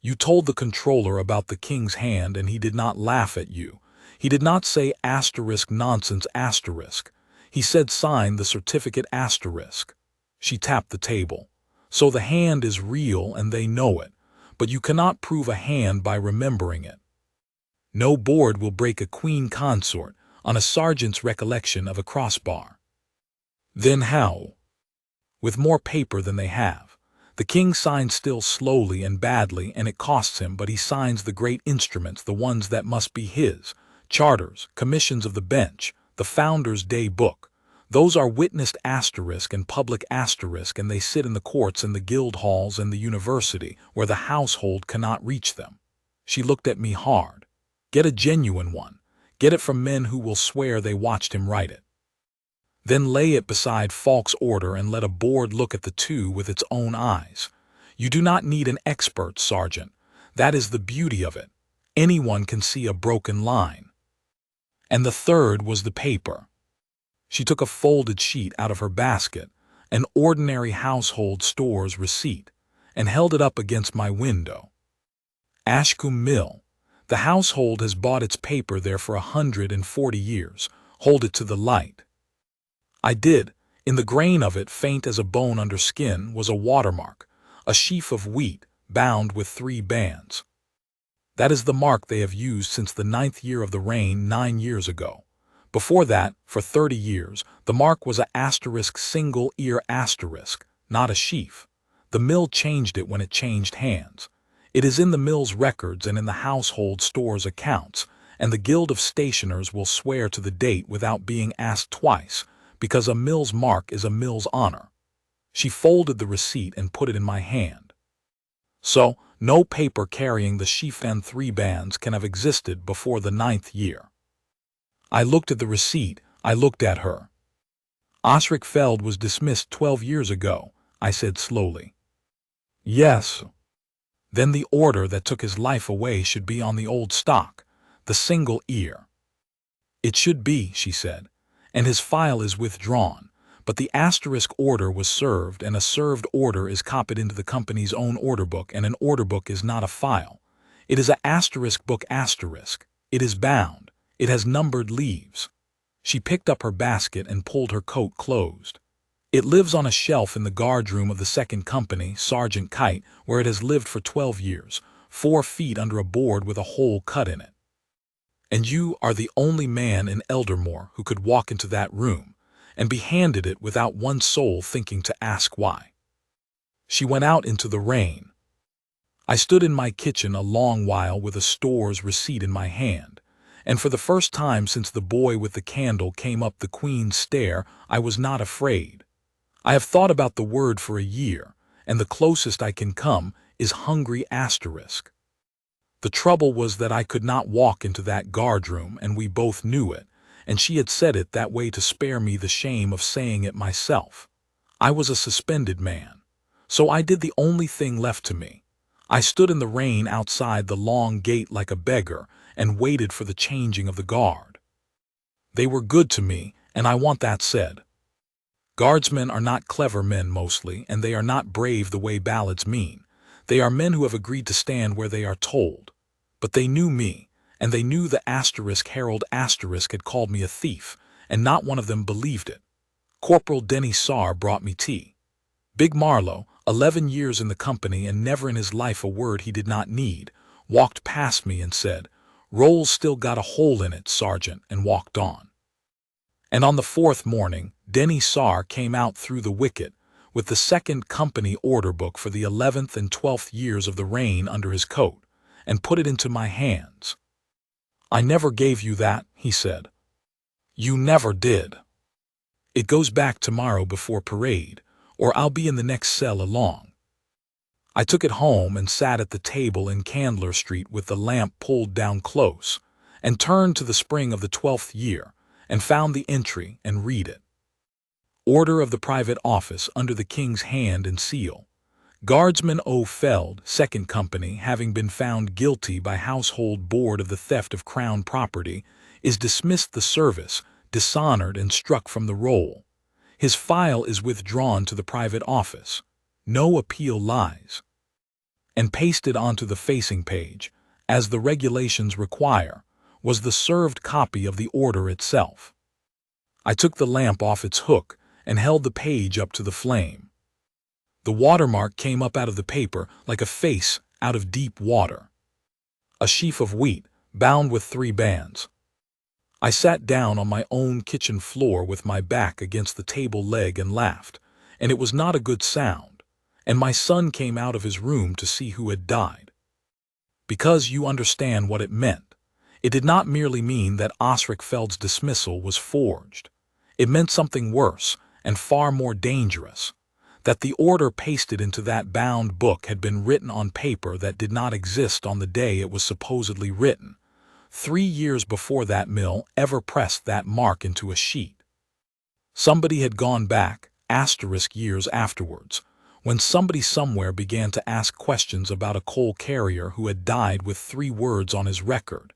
A: You told the controller about the king's hand and he did not laugh at you. He did not say asterisk nonsense asterisk. He said sign the certificate asterisk. She tapped the table. So the hand is real and they know it, but you cannot prove a hand by remembering it. No board will break a queen consort on a sergeant's recollection of a crossbar. Then how? With more paper than they have. The king signs still slowly and badly, and it costs him, but he signs the great instruments, the ones that must be his, charters, commissions of the bench, the Founder's Day Book. Those are witnessed asterisk and public asterisk, and they sit in the courts and the guild halls and the university, where the household cannot reach them. She looked at me hard. Get a genuine one. Get it from men who will swear they watched him write it. Then lay it beside Falk's order and let a board look at the two with its own eyes. You do not need an expert, Sergeant. That is the beauty of it. Anyone can see a broken line. And the third was the paper. She took a folded sheet out of her basket, an ordinary household store's receipt, and held it up against my window. Ashcombe Mill. The household has bought its paper there for 140 years. Hold it to the light. I did. In the grain of it, faint as a bone under skin, was a watermark, a sheaf of wheat, bound with 3 bands. That is the mark they have used since the 9th year of the reign 9 years ago. Before that, for 30 years, the mark was a asterisk single ear asterisk, not a sheaf. The mill changed it when it changed hands. It is in the mill's records and in the household store's accounts, and the Guild of Stationers will swear to the date without being asked twice, because a mill's mark is a mill's honor. She folded the receipt and put it in my hand. So, no paper carrying the sheaf and 3 bands can have existed before the 9th year. I looked at the receipt. I looked at her. Osric Feld was dismissed 12 years ago, I said slowly. Yes. Then the order that took his life away should be on the old stock, the single ear. It should be, she said, and his file is withdrawn, but the asterisk order was served, and a served order is copied into the company's own order book, and an order book is not a file. It is a asterisk book asterisk. It is bound. It has numbered leaves. She picked up her basket and pulled her coat closed. It lives on a shelf in the guardroom of the 2nd Company, Sergeant Kite, where it has lived for 12 years, 4 feet under a board with a hole cut in it. and you are the only man in Eldermore who could walk into that room and be handed it without one soul thinking to ask why." She went out into the rain. I stood in my kitchen a long while with a store's receipt in my hand, and for the first time since the boy with the candle came up the Queen's stair, I was not afraid. I have thought about the word for a year, and the closest I can come is hungry asterisk. The trouble was that I could not walk into that guardroom, and we both knew it, and she had said it that way to spare me the shame of saying it myself. I was a suspended man, so I did the only thing left to me. I stood in the rain outside the long gate like a beggar and waited for the changing of the guard. They were good to me, and I want that said. Guardsmen are not clever men mostly, and they are not brave the way ballads mean. They are men who have agreed to stand where they are told. But they knew me, and they knew the asterisk Herald asterisk had called me a thief, and not one of them believed it. Corporal Denny Sar brought me tea. Big Marlowe, 11 years in the company and never in his life a word he did not need, walked past me and said, "Roll's still got a hole in it, Sergeant," and walked on. And on the 4th morning, Denny Sar came out through the wicket with the 2nd Company order book for the 11th and 12th years of the reign under his coat, and put it into my hands. "I never gave you that," he said. "You never did. It goes back tomorrow before parade, or I'll be in the next cell along." I took it home and sat at the table in Candler Street with the lamp pulled down close, and turned to the spring of the 12th year, and found the entry and read it. Order of the Private Office under the King's hand and seal. Guardsman O. Feld, 2nd Company, having been found guilty by Household Board of the theft of Crown property, is dismissed the service, dishonored and struck from the roll. His file is withdrawn to the Private Office. No appeal lies. And pasted onto the facing page, as the regulations require, was the served copy of the order itself. I took the lamp off its hook and held the page up to the flame. The watermark came up out of the paper like a face out of deep water. A sheaf of wheat, bound with 3 bands. I sat down on my own kitchen floor with my back against the table leg and laughed, and it was not a good sound, and my son came out of his room to see who had died. Because you understand what it meant. It did not merely mean that Osric Feld's dismissal was forged. It meant something worse and far more dangerous, that the order pasted into that bound book had been written on paper that did not exist on the day it was supposedly written. 3 years before that mill ever pressed that mark into a sheet. Somebody had gone back, years afterwards, when somebody somewhere began to ask questions about a coal carrier who had died with 3 words on his record,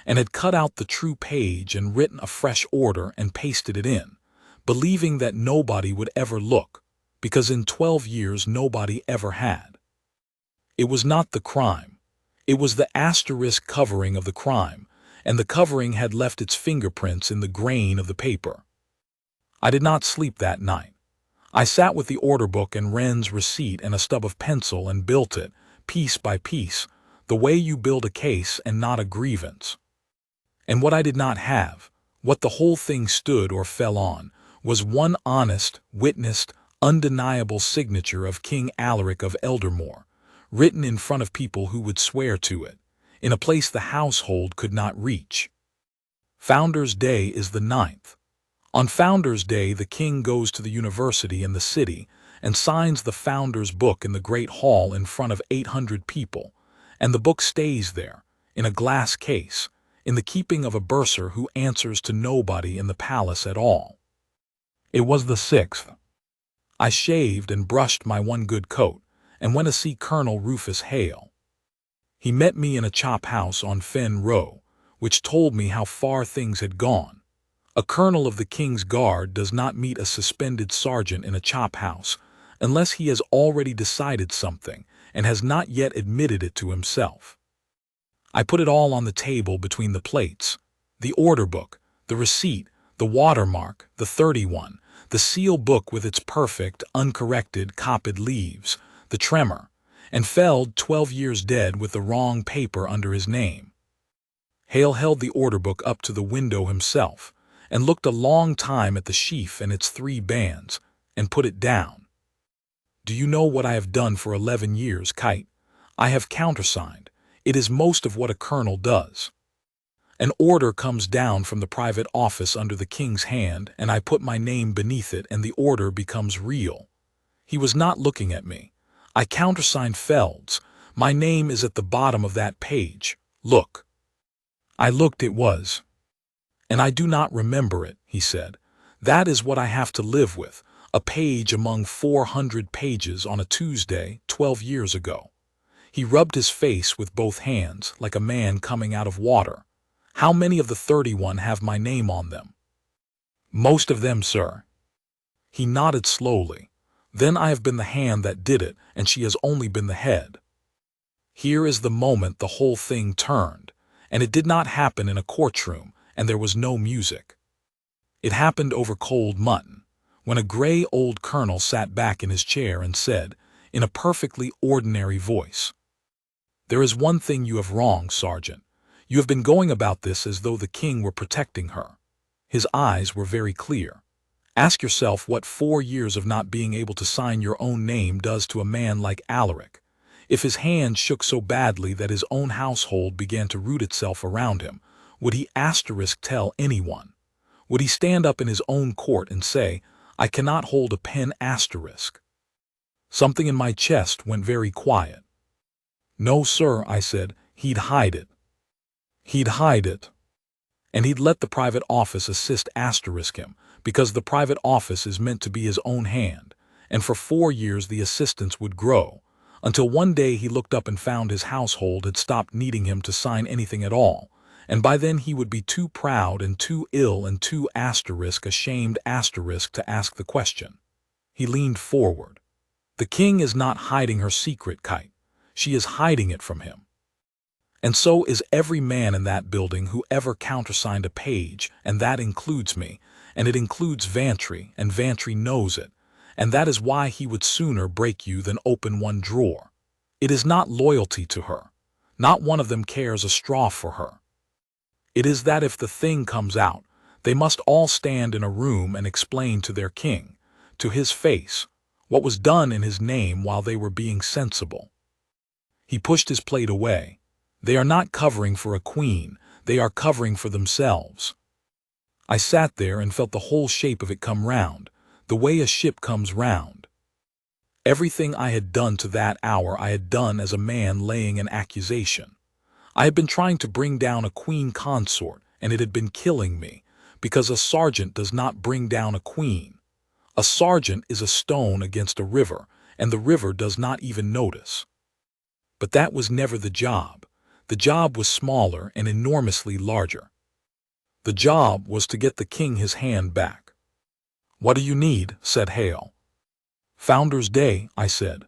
A: and had cut out the true page and written a fresh order and pasted it in, believing that nobody would ever look, because in 12 years nobody ever had. It was not the crime. It was the asterisk covering of the crime, and the covering had left its fingerprints in the grain of the paper. I did not sleep that night. I sat with the order book and Wren's receipt and a stub of pencil and built it, piece by piece, the way you build a case and not a grievance. And what I did not have, what the whole thing stood or fell on, was one honest, witnessed, undeniable signature of King Alaric of Eldermore, written in front of people who would swear to it, in a place the household could not reach. Founders' Day is the 9th. On Founders' Day the king goes to the university in the city and signs the Founders' Book in the Great Hall in front of 800 people, and the book stays there, in a glass case, in the keeping of a bursar who answers to nobody in the palace at all. It was the 6th. I shaved and brushed my one good coat, and went to see Colonel Rufus Hale. He met me in a chop house on Fen Row, which told me how far things had gone. A colonel of the King's Guard does not meet a suspended sergeant in a chop house unless he has already decided something and has not yet admitted it to himself. I put it all on the table between the plates, the order book, the receipt, the watermark, the 31, the seal book with its perfect, uncorrected, copied leaves, the tremor, and Feld 12 years dead with the wrong paper under his name. Hale held the order book up to the window himself, and looked a long time at the sheaf and its 3 bands, and put it down. "Do you know what I have done for 11 years, Kite? I have countersigned. It is most of what a colonel does. An order comes down from the private office under the king's hand, and I put my name beneath it, and the order becomes real." He was not looking at me. "I countersigned Feld's. My name is at the bottom of that page. Look." I looked. It was. "And I do not remember it," he said. "That is what I have to live with, a page among 400 pages on a Tuesday 12 years ago." He rubbed his face with both hands, like a man coming out of water. "How many of the 31 have my name on them?" "Most of them, sir." He nodded slowly. "Then I have been the hand that did it, and she has only been the head." Here is the moment the whole thing turned, and it did not happen in a courtroom, and there was no music. It happened over cold mutton, when a gray old colonel sat back in his chair and said, in a perfectly ordinary voice, "There is one thing you have wrong, Sergeant. You have been going about this as though the king were protecting her." His eyes were very clear. "Ask yourself what 4 years of not being able to sign your own name does to a man like Alaric. If his hand shook so badly that his own household began to root itself around him, would he tell anyone? Would he stand up in his own court and say, 'I cannot hold a pen'?" Something in my chest went very quiet. "No, sir," I said, "he'd hide it. He'd hide it. And he'd let the private office assist him, because the private office is meant to be his own hand, and for 4 years the assistance would grow, until one day he looked up and found his household had stopped needing him to sign anything at all, and by then he would be too proud and too ill and too ashamed to ask the question." He leaned forward. "The king is not hiding her secret, Kite. She is hiding it from him. And so is every man in that building who ever countersigned a page, and that includes me, and it includes Vantry, and Vantry knows it, and that is why he would sooner break you than open one drawer. It is not loyalty to her. Not one of them cares a straw for her. It is that if the thing comes out, they must all stand in a room and explain to their king, to his face, what was done in his name while they were being sensible." He pushed his plate away. "They are not covering for a queen, they are covering for themselves." I sat there and felt the whole shape of it come round, the way a ship comes round. Everything I had done to that hour I had done as a man laying an accusation. I had been trying to bring down a queen consort, and it had been killing me, because a sergeant does not bring down a queen. A sergeant is a stone against a river, and the river does not even notice. But that was never the job. The job was smaller and enormously larger. The job was to get the king his hand back. "What do you need?" said Hale. "Founders' Day," I said.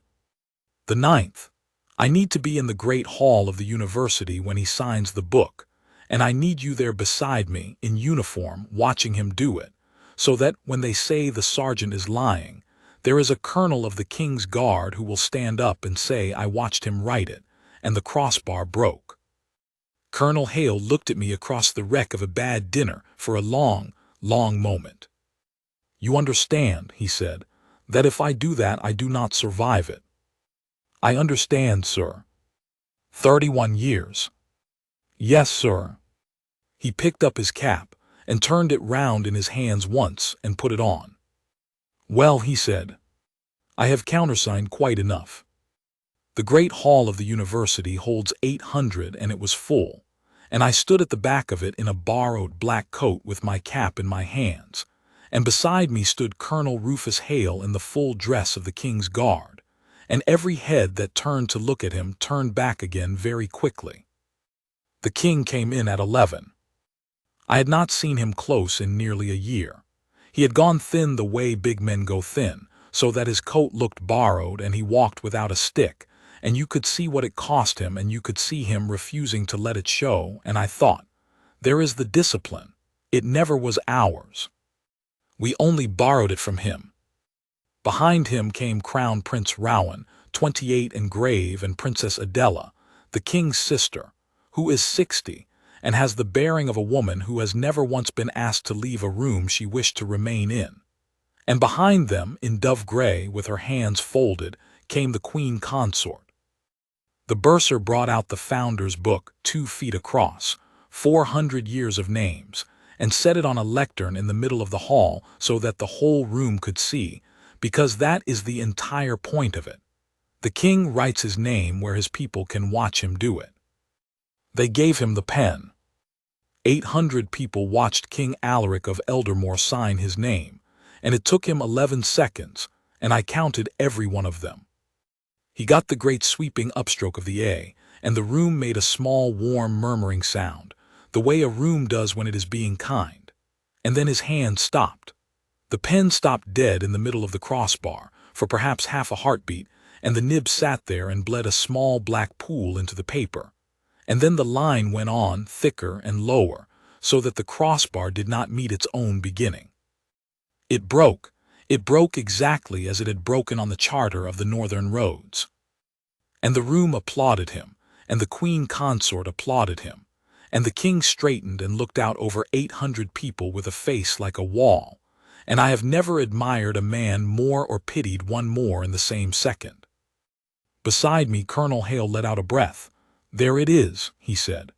A: "The 9th. I need to be in the great hall of the university when he signs the book, and I need you there beside me, in uniform, watching him do it, so that, when they say the sergeant is lying, there is a colonel of the king's guard who will stand up and say I watched him write it, and the crossbar broke." Colonel Hale looked at me across the wreck of a bad dinner for a long, long moment. "You understand," he said, "that if I do that I do not survive it." "I understand, sir." 31 years. "Yes, sir." He picked up his cap and turned it round in his hands once and put it on. "Well," he said, "I have countersigned quite enough. The great hall of the university holds 800 and it was full, and I stood at the back of it in a borrowed black coat with my cap in my hands, and beside me stood Colonel Rufus Hale in the full dress of the King's Guard, and every head that turned to look at him turned back again very quickly. The king came in at 11. I had not seen him close in nearly a year. He had gone thin the way big men go thin, so that his coat looked borrowed and he walked without a stick, and you could see what it cost him and you could see him refusing to let it show, and I thought, there is the discipline. It never was ours. We only borrowed it from him. Behind him came Crown Prince Rowan, 28 and grave, and Princess Adela, the king's sister, who is 60, and has the bearing of a woman who has never once been asked to leave a room she wished to remain in. And behind them, in dove gray, with her hands folded, came the queen consort. The bursar brought out the founder's book, 2 feet across, 400 years of names, and set it on a lectern in the middle of the hall so that the whole room could see, because that is the entire point of it. The king writes his name where his people can watch him do it. They gave him the pen. 800 people watched King Alaric of Eldermore sign his name, and it took him 11 seconds, and I counted every one of them. He got the great sweeping upstroke of the A, and the room made a small, warm, murmuring sound, the way a room does when it is being kind. And then his hand stopped. The pen stopped dead in the middle of the crossbar, for perhaps half a heartbeat, and the nib sat there and bled a small black pool into the paper. And then the line went on, thicker and lower, so that the crossbar did not meet its own beginning. It broke. It broke exactly as it had broken on the charter of the northern roads. And the room applauded him, and the queen consort applauded him, and the king straightened and looked out over 800 people with a face like a wall, and I have never admired a man more or pitied one more in the same second. Beside me, Colonel Hale let out a breath. "There it is," he said.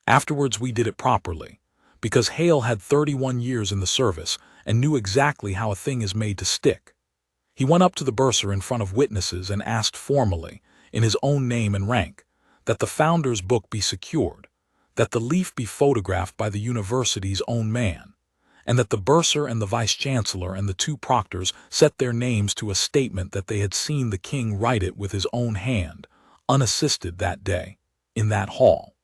A: Afterwards we did it properly, because Hale had 31 years in the service and knew exactly how a thing is made to stick. He went up to the bursar in front of witnesses and asked formally, in his own name and rank, that the founder's book be secured, that the leaf be photographed by the university's own man, and that the bursar and the vice-chancellor and the 2 proctors set their names to a statement that they had seen the king write it with his own hand, unassisted that day, in that hall.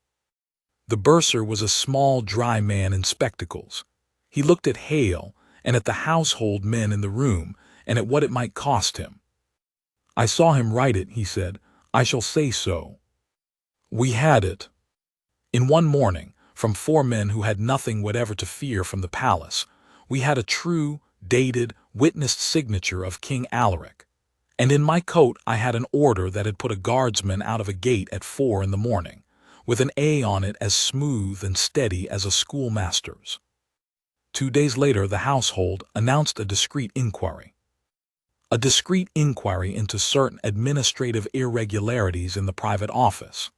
A: The bursar was a small, dry man in spectacles. He looked at Hale and at the household men in the room and at what it might cost him. "I saw him write it," he said. "I shall say so. We had it in one morning, from 4 men who had nothing whatever to fear from the palace. We had a true, dated, witnessed signature of King Alaric. And in my coat I had an order that had put a guardsman out of a gate at 4 in the morning, with an A on it as smooth and steady as a schoolmaster's. 2 days later the household announced a discreet inquiry. A discreet inquiry into certain administrative irregularities in the private office.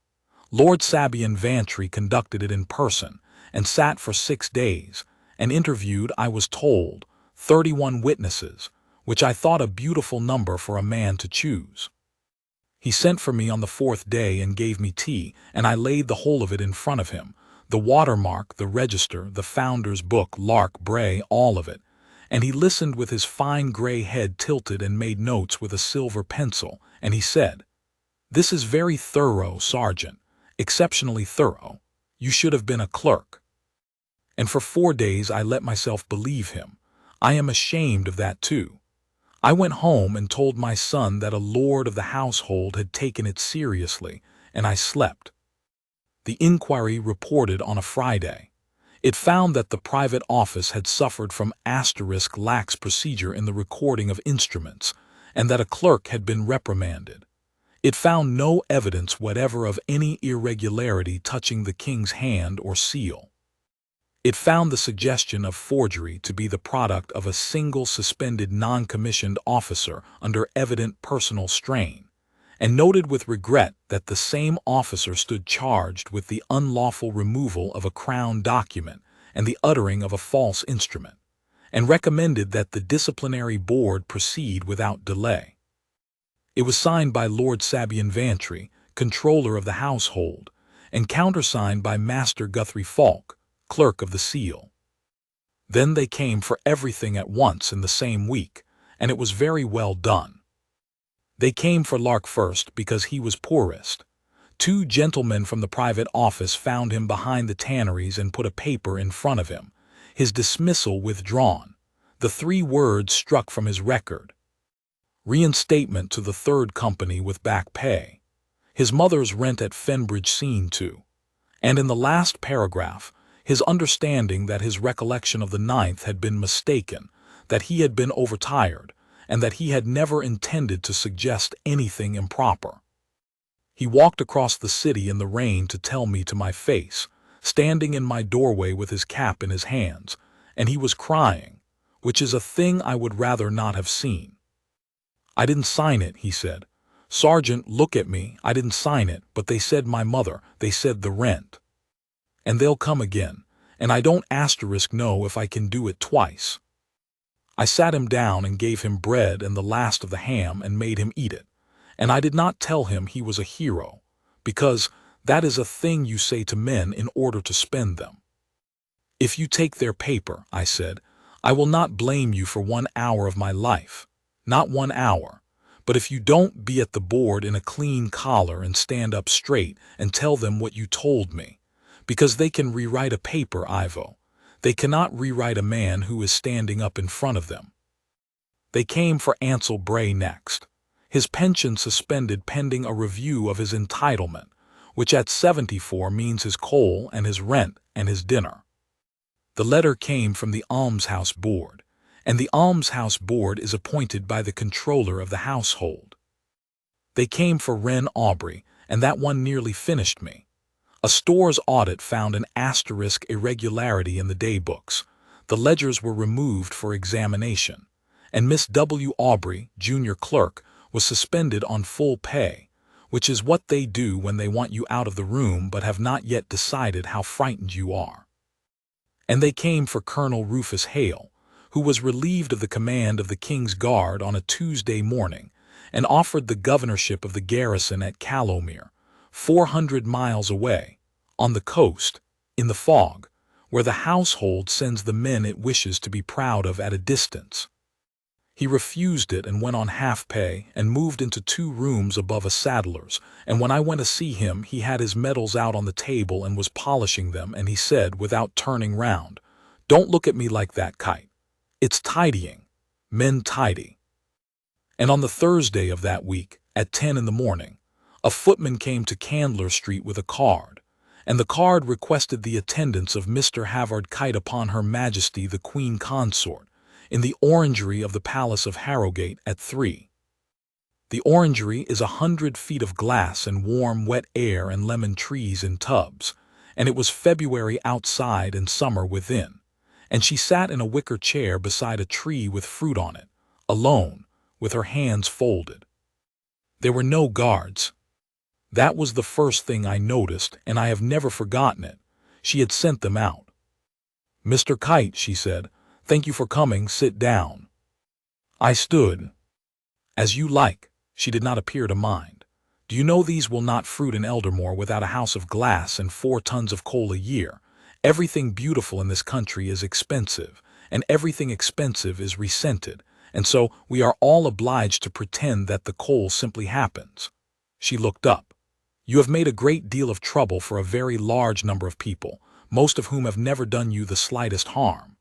A: Lord Sabian Vantry conducted it in person, and sat for 6 days, and interviewed, I was told, 31 witnesses, which I thought a beautiful number for a man to choose. He sent for me on the 4th day and gave me tea, and I laid the whole of it in front of him, the watermark, the register, the founder's book, Lark, Bray, all of it, and he listened with his fine gray head tilted and made notes with a silver pencil, and he said, "This is very thorough, Sergeant, exceptionally thorough. You should have been a clerk." And for 4 days I let myself believe him. I am ashamed of that too. I went home and told my son that a lord of the household had taken it seriously, and I slept. The inquiry reported on a Friday. It found that the private office had suffered from lax procedure in the recording of instruments, and that a clerk had been reprimanded. It found no evidence whatever of any irregularity touching the king's hand or seal. It found the suggestion of forgery to be the product of a single suspended non-commissioned officer under evident personal strain, and noted with regret that the same officer stood charged with the unlawful removal of a crown document and the uttering of a false instrument, and recommended that the disciplinary board proceed without delay. It was signed by Lord Sabian Vantry, controller of the household, and countersigned by Master Guthrie Falk, clerk of the seal. Then they came for everything at once in the same week, and it was very well done. They came for Lark first because he was poorest. 2 gentlemen from the private office found him behind the tanneries and put a paper in front of him, his dismissal withdrawn, the 3 words struck from his record. Reinstatement to the 3rd company with back pay. His mother's rent at Fenbridge seen to. And in the last paragraph, his understanding that his recollection of the 9th had been mistaken, that he had been overtired, and that he had never intended to suggest anything improper. He walked across the city in the rain to tell me to my face, standing in my doorway with his cap in his hands, and he was crying, which is a thing I would rather not have seen. "I didn't sign it," he said. "Sergeant, look at me. I didn't sign it, but they said my mother, they said the rent. And they'll come again, and I don't know if I can do it twice." I sat him down and gave him bread and the last of the ham and made him eat it, and I did not tell him he was a hero, because that is a thing you say to men in order to spend them. "If you take their paper," I said, "I will not blame you for 1 hour of my life, not 1 hour, but if you don't be at the board in a clean collar and stand up straight and tell them what you told me, because they can rewrite a paper, Ivo. They cannot rewrite a man who is standing up in front of them." They came for Ansel Bray next, his pension suspended pending a review of his entitlement, which at 74 means his coal and his rent and his dinner. The letter came from the almshouse board, and the almshouse board is appointed by the controller of the household. They came for Wren Aubrey, and that one nearly finished me. A store's audit found an asterisk irregularity in the day books. The ledgers were removed for examination, and Miss W. Aubrey, junior clerk, was suspended on full pay, which is what they do when they want you out of the room but have not yet decided how frightened you are. And they came for Colonel Rufus Hale, who was relieved of the command of the King's Guard on a Tuesday morning, and offered the governorship of the garrison at Callowmere, 400 miles away, on the coast, in the fog, where the household sends the men it wishes to be proud of at a distance. He refused it and went on half pay and moved into 2 rooms above a saddler's, and when I went to see him he had his medals out on the table and was polishing them, and he said, without turning round, "Don't look at me like that, Kite. It's tidying. Men tidy." And on the Thursday of that week, at 10 in the morning, a footman came to Candler Street with a card, and the card requested the attendance of Mr. Halvard Kite upon Her Majesty the Queen Consort, in the orangery of the Palace of Harrogate at 3. The orangery is 100 feet of glass and warm, wet air and lemon trees in tubs, and it was February outside and summer within, and she sat in a wicker chair beside a tree with fruit on it, alone, with her hands folded. There were no guards. That was the first thing I noticed, and I have never forgotten it. She had sent them out. "Mr. Kite," she said, "thank you for coming. Sit down." I stood. "As you like." She did not appear to mind. "Do you know these will not fruit in Eldermore without a house of glass and 4 tons of coal a year? Everything beautiful in this country is expensive, and everything expensive is resented, and so we are all obliged to pretend that the coal simply happens." She looked up. "You have made a great deal of trouble for a very large number of people, most of whom have never done you the slightest harm.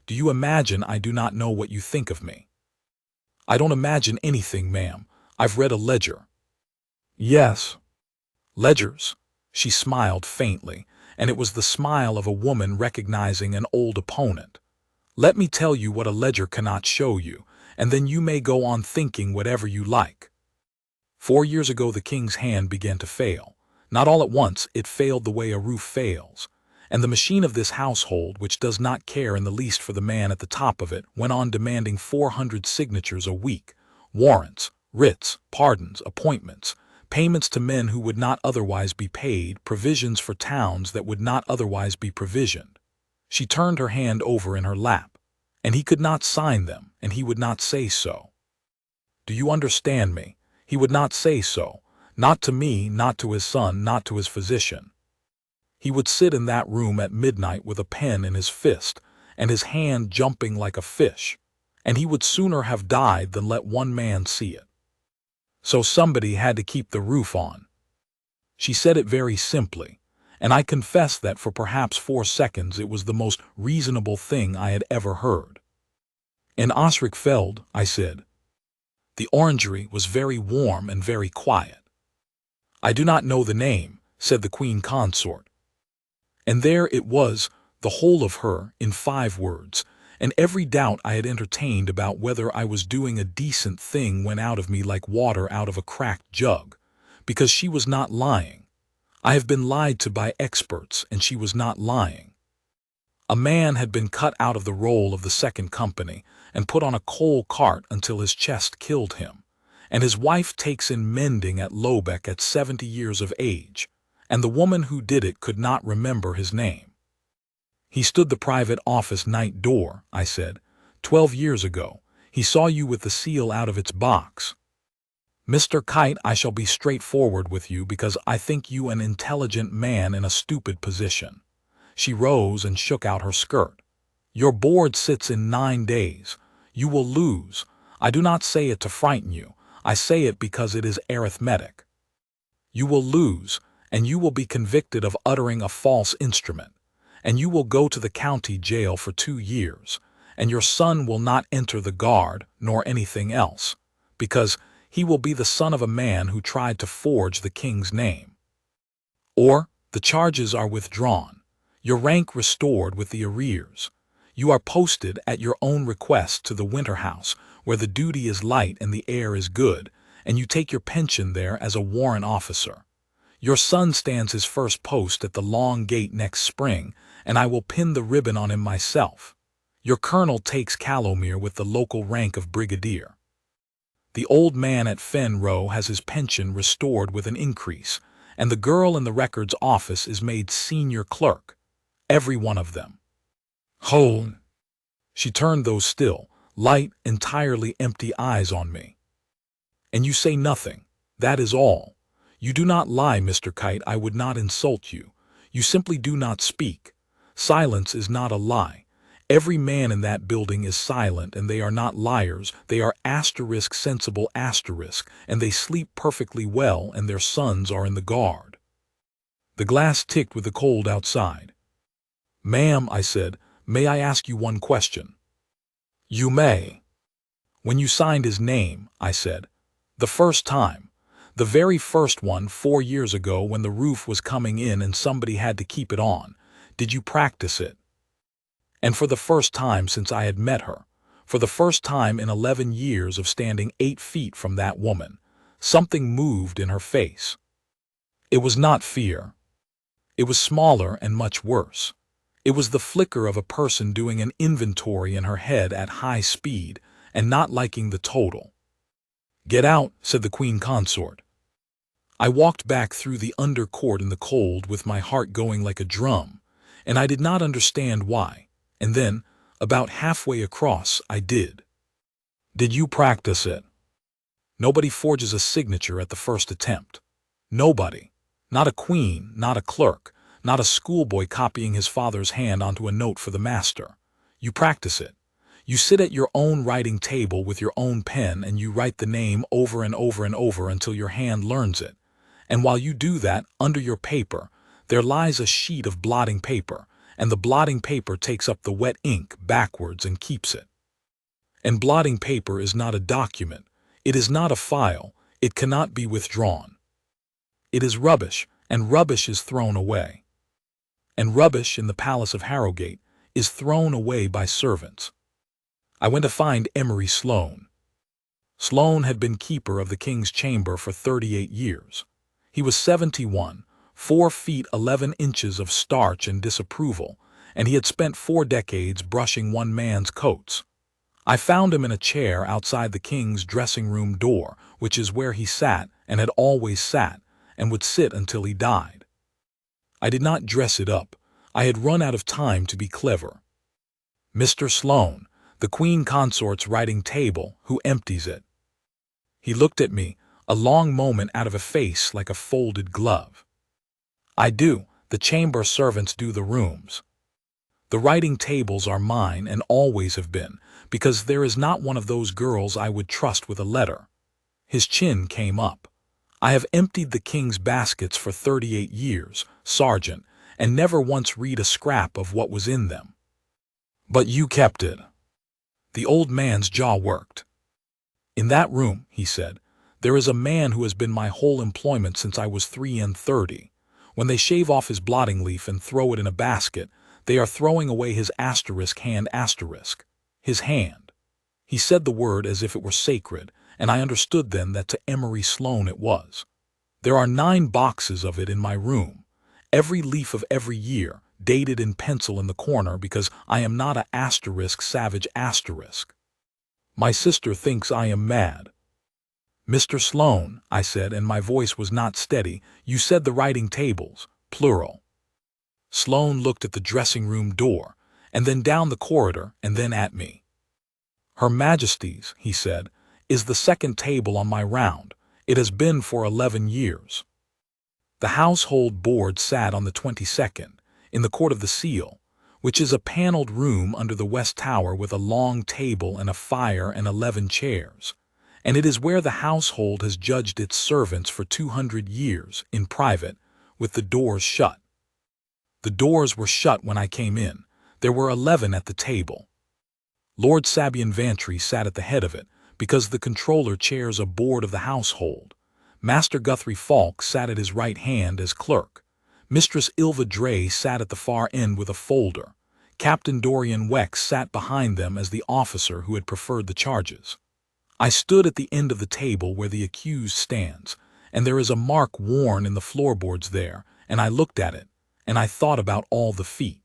A: Do you imagine I do not know what you think of me?" "I don't imagine anything, ma'am. I've read a ledger." "Yes. Ledgers." She smiled faintly, and it was the smile of a woman recognizing an old opponent. "Let me tell you what a ledger cannot show you, and then you may go on thinking whatever you like. 4 years ago the King's hand began to fail. Not all at once, it failed the way a roof fails. And the machine of this household, which does not care in the least for the man at the top of it, went on demanding 400 signatures a week, warrants, writs, pardons, appointments, payments to men who would not otherwise be paid, provisions for towns that would not otherwise be provisioned. She turned her hand over in her lap, and he could not sign them, and he would not say so. Do you understand me? He would not say so, not to me, not to his son, not to his physician. He would sit in that room at midnight with a pen in his fist, and his hand jumping like a fish, and he would sooner have died than let one man see it. So somebody had to keep the roof on. She said it very simply, and I confess that for perhaps 4 seconds it was the most reasonable thing I had ever heard. "In Osrichfeld," I said. The orangery was very warm and very quiet. "I do not know the name," said the Queen Consort. And there it was, the whole of her, in 5 words, and every doubt I had entertained about whether I was doing a decent thing went out of me like water out of a cracked jug, because she was not lying. I have been lied to by experts, and she was not lying. A man had been cut out of the roll of the second company and put on a coal cart until his chest killed him, and his wife takes in mending at Lobeck at 70 years of age, and the woman who did it could not remember his name. He stood the private office night door, I said. 12 years ago, he saw you with the seal out of its box. Mr. Kite, I shall be straightforward with you because I think you an intelligent man in a stupid position. She rose and shook out her skirt. Your board sits in 9 days. You will lose. I do not say it to frighten you. I say it because it is arithmetic. You will lose, and you will be convicted of uttering a false instrument, and you will go to the county jail for 2 years, and your son will not enter the guard nor anything else, because he will be the son of a man who tried to forge the king's name. Or the charges are withdrawn, your rank restored with the arrears. You are posted at your own request to the winter house, where the duty is light and the air is good, and you take your pension there as a warrant officer. Your son stands his first post at the long gate next spring, and I will pin the ribbon on him myself. Your colonel takes Calomere with the local rank of brigadier. The old man at Fen Row has his pension restored with an increase, and the girl in the records office is made senior clerk. Every one of them. Hold. She turned those still, light, entirely empty eyes on me. And you say nothing. That is all. You do not lie, Mr. Kite. I would not insult you. You simply do not speak. Silence is not a lie. Every man in that building is silent, and they are not liars. They are sensible, and they sleep perfectly well, and their sons are in the guard. The glass ticked with the cold outside. Ma'am, I said, may I ask you one question? You may. When you signed his name, I said, the first time, the very first one 4 years ago when the roof was coming in and somebody had to keep it on, did you practice it? And for the first time since I had met her, for the first time in 11 years of standing 8 feet from that woman, something moved in her face. It was not fear. It was smaller and much worse. It was the flicker of a person doing an inventory in her head at high speed and not liking the total. Get out, said the queen consort. I walked back through the under court in the cold with my heart going like a drum, and I did not understand why. And then, about halfway across, I did. Did you practice it? Nobody forges a signature at the first attempt. Nobody. Not a queen, not a clerk, not a schoolboy copying his father's hand onto a note for the master. You practice it. You sit at your own writing table with your own pen and you write the name over and over and over until your hand learns it. And while you do that, under your paper, there lies a sheet of blotting paper, and the blotting paper takes up the wet ink backwards and keeps it. And blotting paper is not a document. It is not a file. It cannot be withdrawn. It is rubbish, and rubbish is thrown away. And rubbish in the palace of Harrogate is thrown away by servants. I went to find Emery Sloane. Sloane had been keeper of the king's chamber for 38 years. He was 71, 4 feet 11 inches of starch and disapproval, and he had spent 4 decades brushing one man's coats. I found him in a chair outside the king's dressing-room door, which is where he sat and had always sat, and would sit until he died. I did not dress it up. I had run out of time to be clever. Mr. Sloane, the queen consort's writing table, who empties it. He looked at me, a long moment out of a face like a folded glove. I do. The chamber servants do the rooms. The writing tables are mine and always have been, because there is not one of those girls I would trust with a letter. His chin came up. I have emptied the king's baskets for 38 years, sergeant, and never once read a scrap of what was in them. But you kept it. The old man's jaw worked. In that room, he said, there is a man who has been my whole employment since I was 33. When they shave off his blotting leaf and throw it in a basket, they are throwing away his hand. His hand. He said the word as if it were sacred, and I understood then that to Emery Sloane it was. There are 9 boxes of it in my room, every leaf of every year, dated in pencil in the corner because I am not a savage asterisk. My sister thinks I am mad. Mr. Sloane, I said, and my voice was not steady, you said the writing tables, plural. Sloane looked at the dressing-room door, and then down the corridor, and then at me. Her Majesty's, he said, is the second table on my round. It has been for 11 years. The household board sat on the 22nd, in the Court of the Seal, which is a paneled room under the West Tower with a long table and a fire and 11 chairs, and it is where the household has judged its servants for 200 years, in private, with the doors shut. The doors were shut when I came in. There were 11 at the table. Lord Sabian Vantry sat at the head of it, because the controller chairs a board of the household. Master Guthrie Falk sat at his right hand as clerk. Mistress Ilva Dray sat at the far end with a folder. Captain Dorian Wex sat behind them as the officer who had preferred the charges. I stood at the end of the table where the accused stands, and there is a mark worn in the floorboards there, and I looked at it, and I thought about all the feet.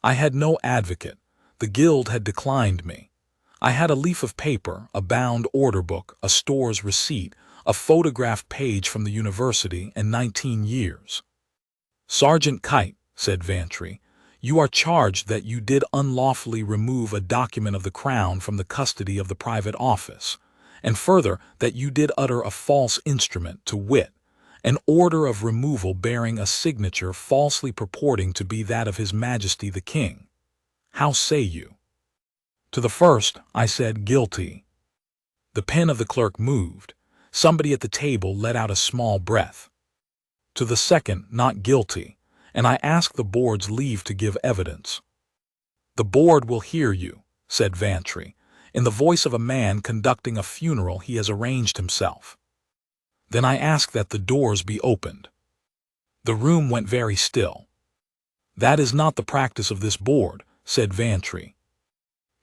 A: I had no advocate. The guild had declined me. I had a leaf of paper, a bound order book, a store's receipt, a photographed page from the university, and 19 years. Sergeant Kite, said Vantry, you are charged that you did unlawfully remove a document of the Crown from the custody of the private office, and further that you did utter a false instrument, to wit, an order of removal bearing a signature falsely purporting to be that of His Majesty the King. How say you? To the first, I said guilty. The pen of the clerk moved. Somebody at the table let out a small breath. To the second, not guilty, and I asked the board's leave to give evidence. The board will hear you, said Vantry, in the voice of a man conducting a funeral he has arranged himself. Then I asked that the doors be opened. The room went very still. That is not the practice of this board, said Vantry.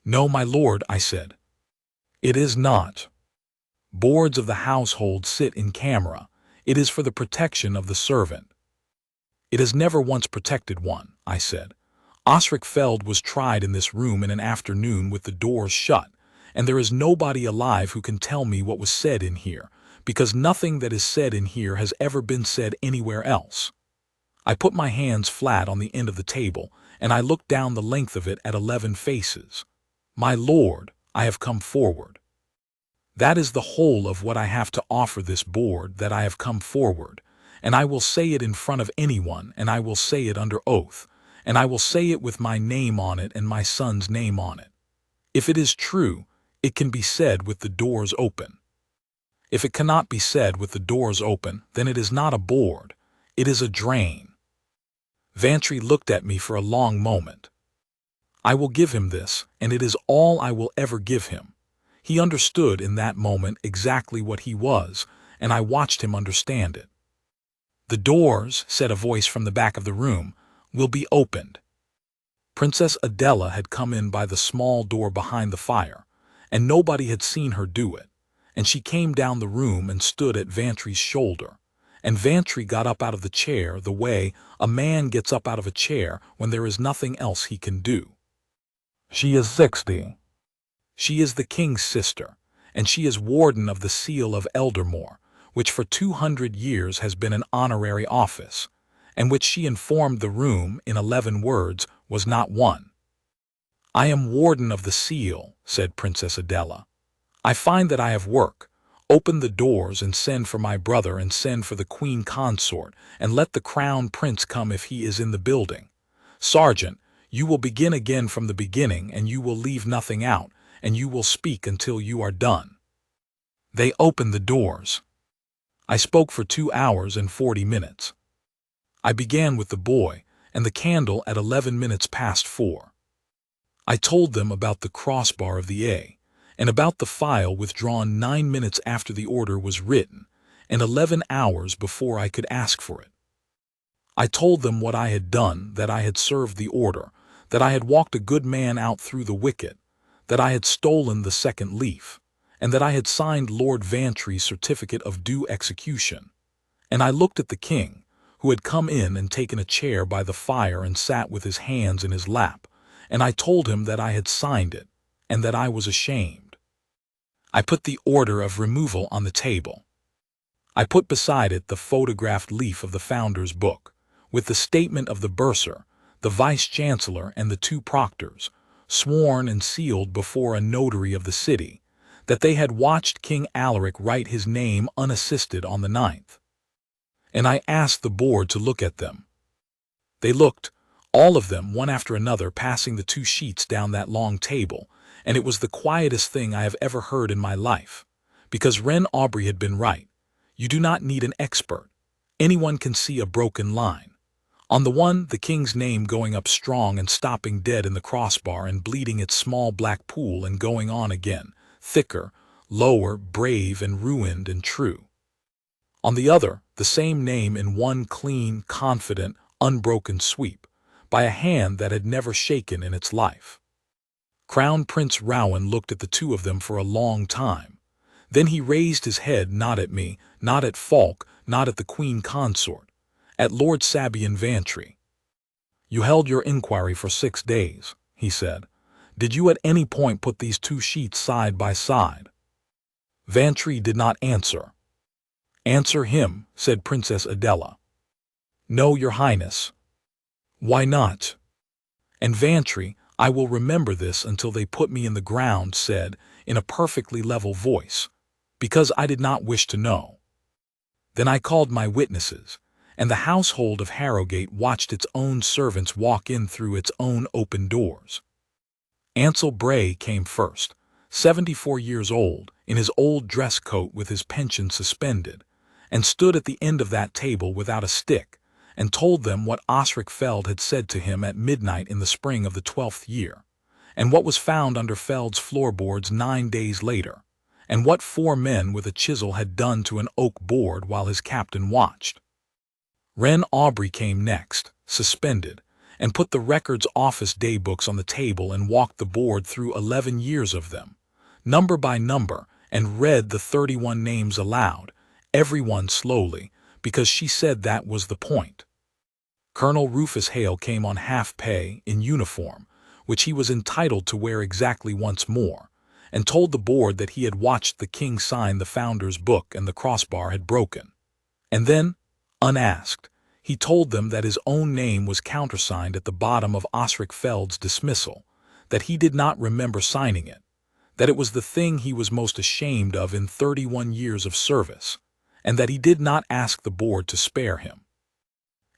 A: No, my lord, I said. It is not. Boards of the household sit in camera. It is for the protection of the servant. It has never once protected one, I said. Osric Feld was tried in this room in an afternoon with the doors shut, and there is nobody alive who can tell me what was said in here, because nothing that is said in here has ever been said anywhere else. I put my hands flat on the end of the table, and I looked down the length of it at 11 faces. My lord, I have come forward. That is the whole of what I have to offer this board, that I have come forward, and I will say it in front of anyone, and I will say it under oath, and I will say it with my name on it and my son's name on it. If it is true, it can be said with the doors open. If it cannot be said with the doors open, then it is not a board, it is a drain. Vantry looked at me for a long moment. I will give him this, and it is all I will ever give him. He understood in that moment exactly what he was, and I watched him understand it. The doors, said a voice from the back of the room, will be opened. Princess Adela had come in by the small door behind the fire, and nobody had seen her do it, and she came down the room and stood at Vantry's shoulder, and Vantry got up out of the chair the way a man gets up out of a chair when there is nothing else he can do. She is 60. She is the king's sister, and she is warden of the Seal of Eldermore, which for 200 years has been an honorary office, and which she informed the room, in 11 words, was not one. I am warden of the Seal, said Princess Adela. I find that I have work. Open the doors and send for my brother and send for the Queen Consort, and let the Crown Prince come if he is in the building. Sergeant, you will begin again from the beginning, and you will leave nothing out, and you will speak until you are done. They opened the doors. I spoke for 2 hours and 40 minutes. I began with the boy, and the candle at 11 minutes past 4. I told them about the crossbar of the A, and about the file withdrawn 9 minutes after the order was written, and 11 hours before I could ask for it. I told them what I had done, that I had served the order, that I had walked a good man out through the wicket, that I had stolen the second leaf, and that I had signed Lord Vantry's certificate of due execution. And I looked at the king, who had come in and taken a chair by the fire and sat with his hands in his lap, and I told him that I had signed it, and that I was ashamed. I put the order of removal on the table. I put beside it the photographed leaf of the founder's book, with the statement of the bursar, the vice-chancellor, and the two proctors, sworn and sealed before a notary of the city, that they had watched King Alaric write his name unassisted on the 9th. And I asked the board to look at them. They looked, all of them, one after another, passing the 2 sheets down that long table, and it was the quietest thing I have ever heard in my life, because Ren Aubrey had been right. You do not need an expert. Anyone can see a broken line. On the one, the king's name going up strong and stopping dead in the crossbar and bleeding its small black pool and going on again, thicker, lower, brave and ruined and true. On the other, the same name in one clean, confident, unbroken sweep, by a hand that had never shaken in its life. Crown Prince Rowan looked at the 2 of them for a long time. Then he raised his head, not at me, not at Falk, not at the Queen Consort, at Lord Sabian Vantry. "You held your inquiry for 6 days, he said. "Did you at any point put these 2 sheets side by side?" Vantry did not answer. "Answer him," said Princess Adela. "No, Your Highness." "Why not?" And Vantry, "I will remember this until they put me in the ground," said, in a perfectly level voice, "because I did not wish to know." Then I called my witnesses, and the household of Harrogate watched its own servants walk in through its own open doors. Ansel Bray came first, 74 years old, in his old dress coat with his pension suspended, and stood at the end of that table without a stick, and told them what Osric Feld had said to him at midnight in the spring of the 12th year, and what was found under Feld's floorboards 9 days later, and what 4 men with a chisel had done to an oak board while his captain watched. Ren Aubrey came next, suspended, and put the records office daybooks on the table and walked the board through 11 years of them, number by number, and read the 31 names aloud, every one slowly, because she said that was the point. Colonel Rufus Hale came on half-pay, in uniform, which he was entitled to wear exactly once more, and told the board that he had watched the king sign the founder's book and the crossbar had broken. And then, unasked, he told them that his own name was countersigned at the bottom of Osric Feld's dismissal, that he did not remember signing it, that it was the thing he was most ashamed of in 31 years of service, and that he did not ask the board to spare him.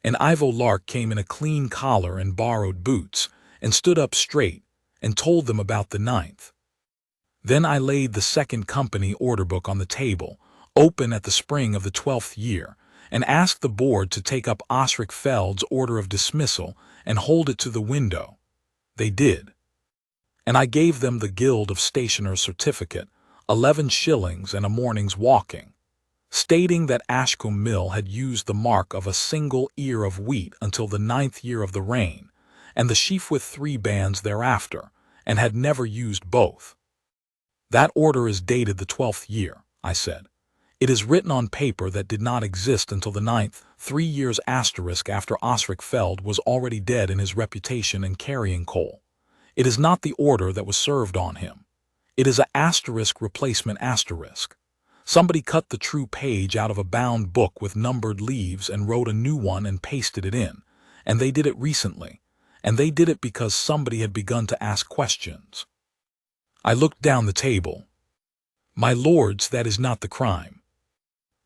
A: And Ivo Lark came in a clean collar and borrowed boots, and stood up straight, and told them about the 9th. Then I laid the 2nd Company order book on the table, open at the spring of the 12th year, and asked the board to take up Osric Feld's order of dismissal and hold it to the window. They did. And I gave them the Guild of Stationers certificate, 11 shillings and a morning's walking, stating that Ashcombe Mill had used the mark of a single ear of wheat until the 9th year of the reign, and the sheaf with 3 bands thereafter, and had never used both. That order is dated the 12th year, I said. It is written on paper that did not exist until the 9th, 3 years asterisk after Osric Feld was already dead in his reputation and carrying coal. It is not the order that was served on him. It is a asterisk replacement asterisk. Somebody cut the true page out of a bound book with numbered leaves and wrote a new one and pasted it in, and they did it recently, and they did it because somebody had begun to ask questions. I looked down the table. My lords, that is not the crime.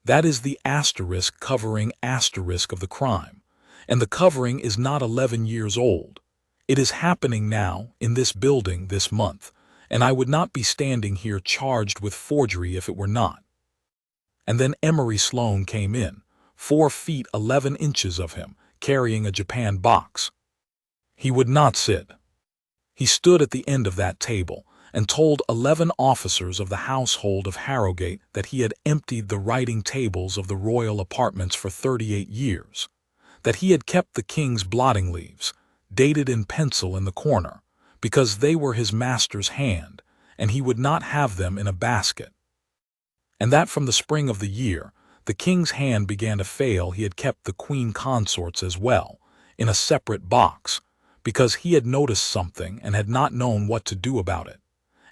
A: That is the asterisk covering asterisk of the crime, and the covering is not 11 years old. It is happening now, in this building, this month, and I would not be standing here charged with forgery if it were not. And then Emery Sloane came in, 4 feet 11 inches of him, carrying a Japan box. He would not sit. He stood at the end of that table, and told 11 officers of the household of Harrogate that he had emptied the writing tables of the royal apartments for 38 years, that he had kept the king's blotting leaves, dated in pencil in the corner, because they were his master's hand, and he would not have them in a basket, and that from the spring of the year, the king's hand began to fail. He had kept the queen consorts as well, in a separate box, because he had noticed something and had not known what to do about it,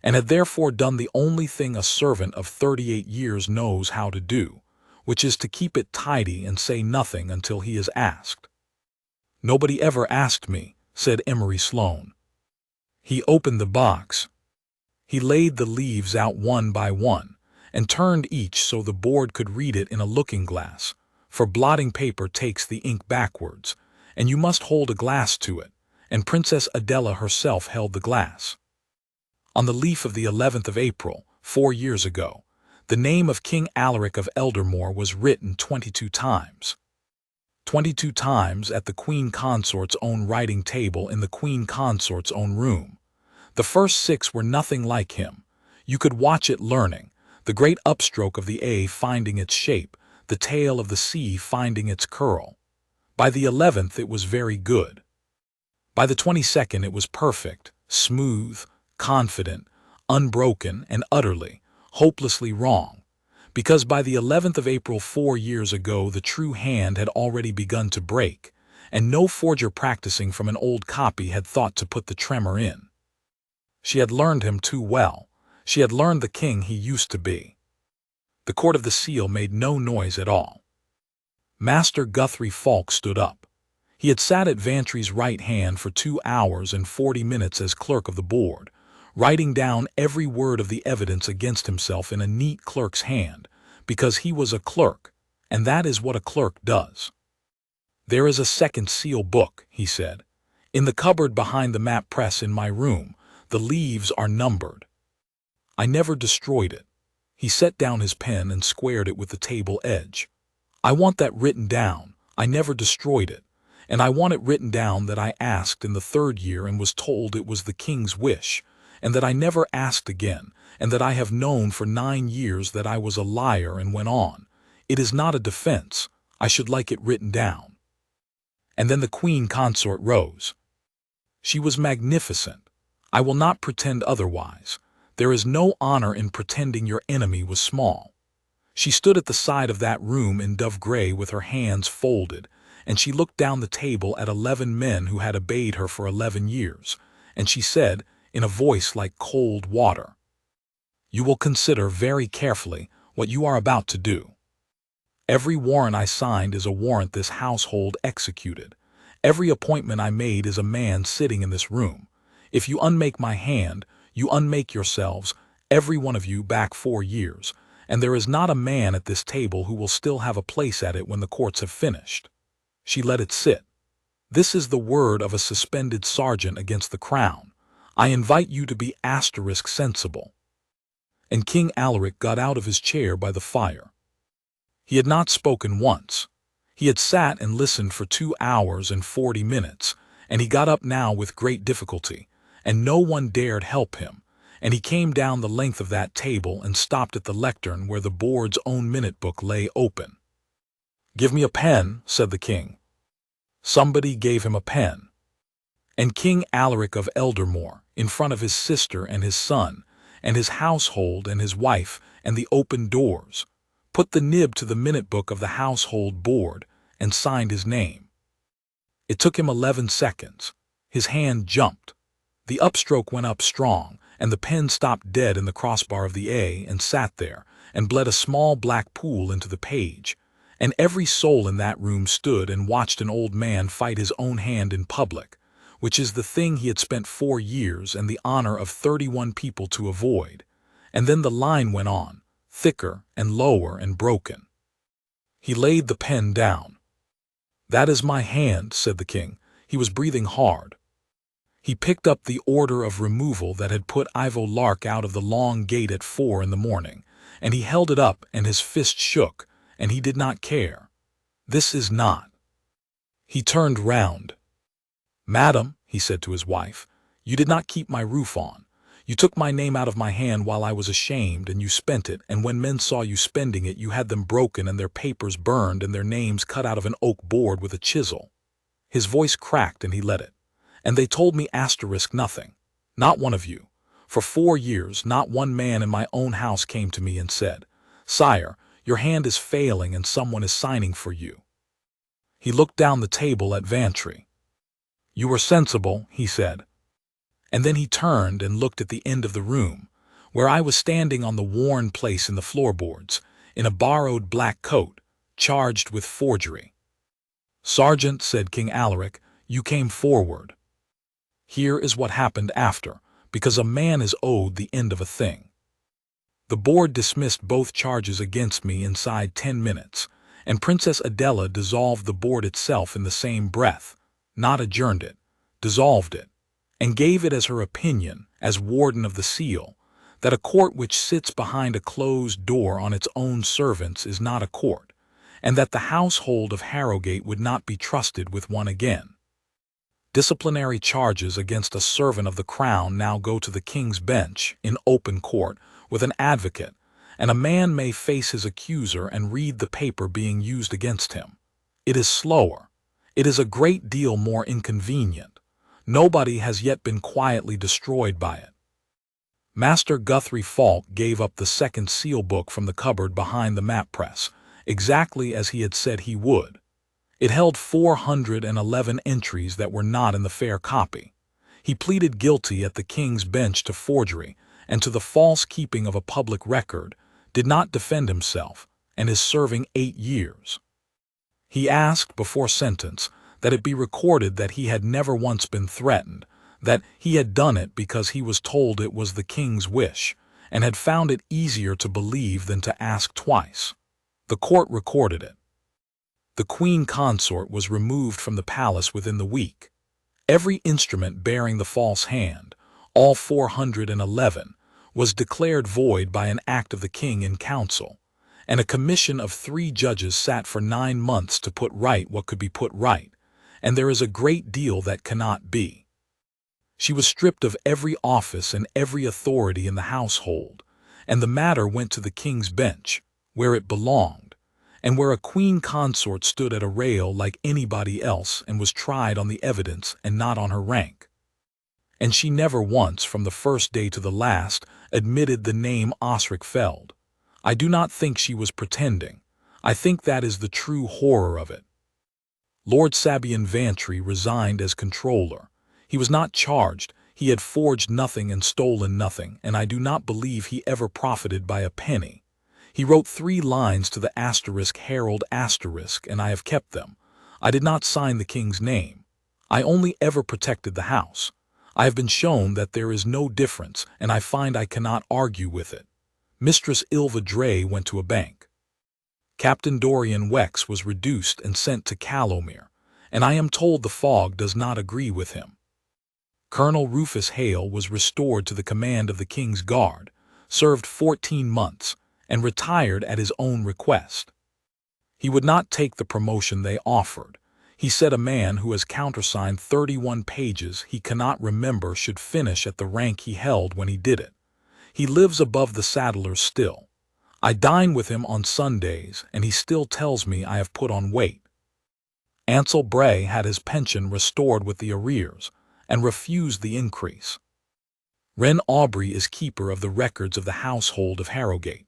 A: and had therefore done the only thing a servant of 38 years knows how to do, which is to keep it tidy and say nothing until he is asked. "Nobody ever asked me," said Emery Sloane. He opened the box. He laid the leaves out one by one, and turned each so the board could read it in a looking-glass, for blotting paper takes the ink backwards, and you must hold a glass to it, and Princess Adela herself held the glass. On the leaf of the 11th of April, 4 years ago, the name of King Alaric of Eldermore was written 22 times. 22 times at the Queen Consort's own writing table in the Queen Consort's own room. The first 6 were nothing like him. You could watch it learning, the great upstroke of the A finding its shape, the tail of the C finding its curl. By the 11th it was very good. By the 22nd it was perfect, smooth, confident, unbroken, and utterly, hopelessly wrong, because by the 11th of April 4 years ago the true hand had already begun to break, and no forger practicing from an old copy had thought to put the tremor in. She had learned him too well. She had learned the king he used to be. The court of the seal made no noise at all. Master Guthrie Falk stood up. He had sat at Vantry's right hand for 2 hours and 40 minutes as clerk of the board, writing down every word of the evidence against himself in a neat clerk's hand, because he was a clerk, and that is what a clerk does. "There is a second seal book," he said, "in the cupboard behind the map press in my room. The leaves are numbered. I never destroyed it." He set down his pen and squared it with the table edge. "I want that written down. I never destroyed it. And I want it written down that I asked in the 3rd year and was told it was the king's wish, and that I never asked again, and that I have known for 9 years that I was a liar and went on. It is not a defense. I should like it written down." And then the queen consort rose. She was magnificent. I will not pretend otherwise. There is no honor in pretending your enemy was small. She stood at the side of that room in dove gray with her hands folded, and she looked down the table at 11 men who had obeyed her for 11 years, and she said, in a voice like cold water, "You will consider very carefully what you are about to do. Every warrant I signed is a warrant this household executed. Every appointment I made is a man sitting in this room. If you unmake my hand, you unmake yourselves, every one of you, back 4 years, and there is not a man at this table who will still have a place at it when the courts have finished." She let it sit. "This is the word of a suspended sergeant against the crown. I invite you to be *sensible." And King Alaric got out of his chair by the fire. He had not spoken once. He had sat and listened for 2 hours and 40 minutes, and he got up now with great difficulty, and no one dared help him, and he came down the length of that table and stopped at the lectern where the board's own minute-book lay open. "Give me a pen," said the king. Somebody gave him a pen. And King Alaric of Eldermore, in front of his sister and his son, and his household and his wife and the open doors, put the nib to the minute-book of the household board and signed his name. It took him 11 seconds. His hand jumped. The upstroke went up strong, and the pen stopped dead in the crossbar of the A and sat there, and bled a small black pool into the page, and every soul in that room stood and watched an old man fight his own hand in public, which is the thing he had spent 4 years and the honor of 31 people to avoid, and then the line went on, thicker and lower and broken. He laid the pen down. "That is my hand," said the king. He was breathing hard. He picked up the order of removal that had put Ivo Lark out of the long gate at 4 in the morning, and he held it up and his fist shook, and he did not care. "This is not." He turned round. "Madam," he said to his wife, "you did not keep my roof on. You took my name out of my hand while I was ashamed, and you spent it, and when men saw you spending it, you had them broken and their papers burned and their names cut out of an oak board with a chisel." His voice cracked and he let it. "And they told me nothing. Not one of you. For 4 years, not one man in my own house came to me and said, 'Sire, Your hand is failing and someone is signing for you." He looked down the table at Vantry. "You were sensible," he said. And then he turned and looked at the end of the room, where I was standing on the worn place in the floorboards, in a borrowed black coat, charged with forgery. "Sergeant," said King Alaric, "you came forward. Here is what happened after, because a man is owed the end of a thing." The board dismissed both charges against me inside 10 minutes, and Princess Adela dissolved the board itself in the same breath, not adjourned it, dissolved it, and gave it as her opinion, as warden of the seal, that a court which sits behind a closed door on its own servants is not a court, and that the household of Harrogate would not be trusted with one again. Disciplinary charges against a servant of the crown now go to the King's Bench in open court with an advocate, and a man may face his accuser and read the paper being used against him. It is slower. It is a great deal more inconvenient. Nobody has yet been quietly destroyed by it. Master Guthrie Falk gave up the second seal book from the cupboard behind the map press, exactly as he had said he would. It held 411 entries that were not in the fair copy. He pleaded guilty at the King's Bench to forgery and to the false keeping of a public record, did not defend himself, and is serving 8 years. He asked, before sentence, that it be recorded that he had never once been threatened, that he had done it because he was told it was the King's wish, and had found it easier to believe than to ask twice. The court recorded it. The Queen Consort was removed from the palace within the week. Every instrument bearing the false hand, all 411, was declared void by an act of the King in council, and a commission of 3 judges sat for 9 months to put right what could be put right, and there is a great deal that cannot be. She was stripped of every office and every authority in the household, and the matter went to the King's Bench, where it belonged, and where a queen consort stood at a rail like anybody else and was tried on the evidence and not on her rank. And she never once, from the first day to the last, admitted the name Osric Feld. I do not think she was pretending. I think that is the true horror of it. Lord Sabian Vantry resigned as controller. He was not charged. He had forged nothing and stolen nothing, and I do not believe he ever profited by a penny. He wrote 3 lines to the Herald ***, and I have kept them. I did not sign the King's name. I only ever protected the house. I have been shown that there is no difference, and I find I cannot argue with it. Mistress Ilva Dray went to a bank. Captain Dorian Wex was reduced and sent to Calomere, and I am told the fog does not agree with him. Colonel Rufus Hale was restored to the command of the King's Guard, served 14 months, and retired at his own request. He would not take the promotion they offered. He said a man who has countersigned 31 pages he cannot remember should finish at the rank he held when he did it. He lives above the saddlers still. I dine with him on Sundays, and he still tells me I have put on weight. Ansel Bray had his pension restored with the arrears, and refused the increase. Wren Aubrey is keeper of the records of the household of Harrogate.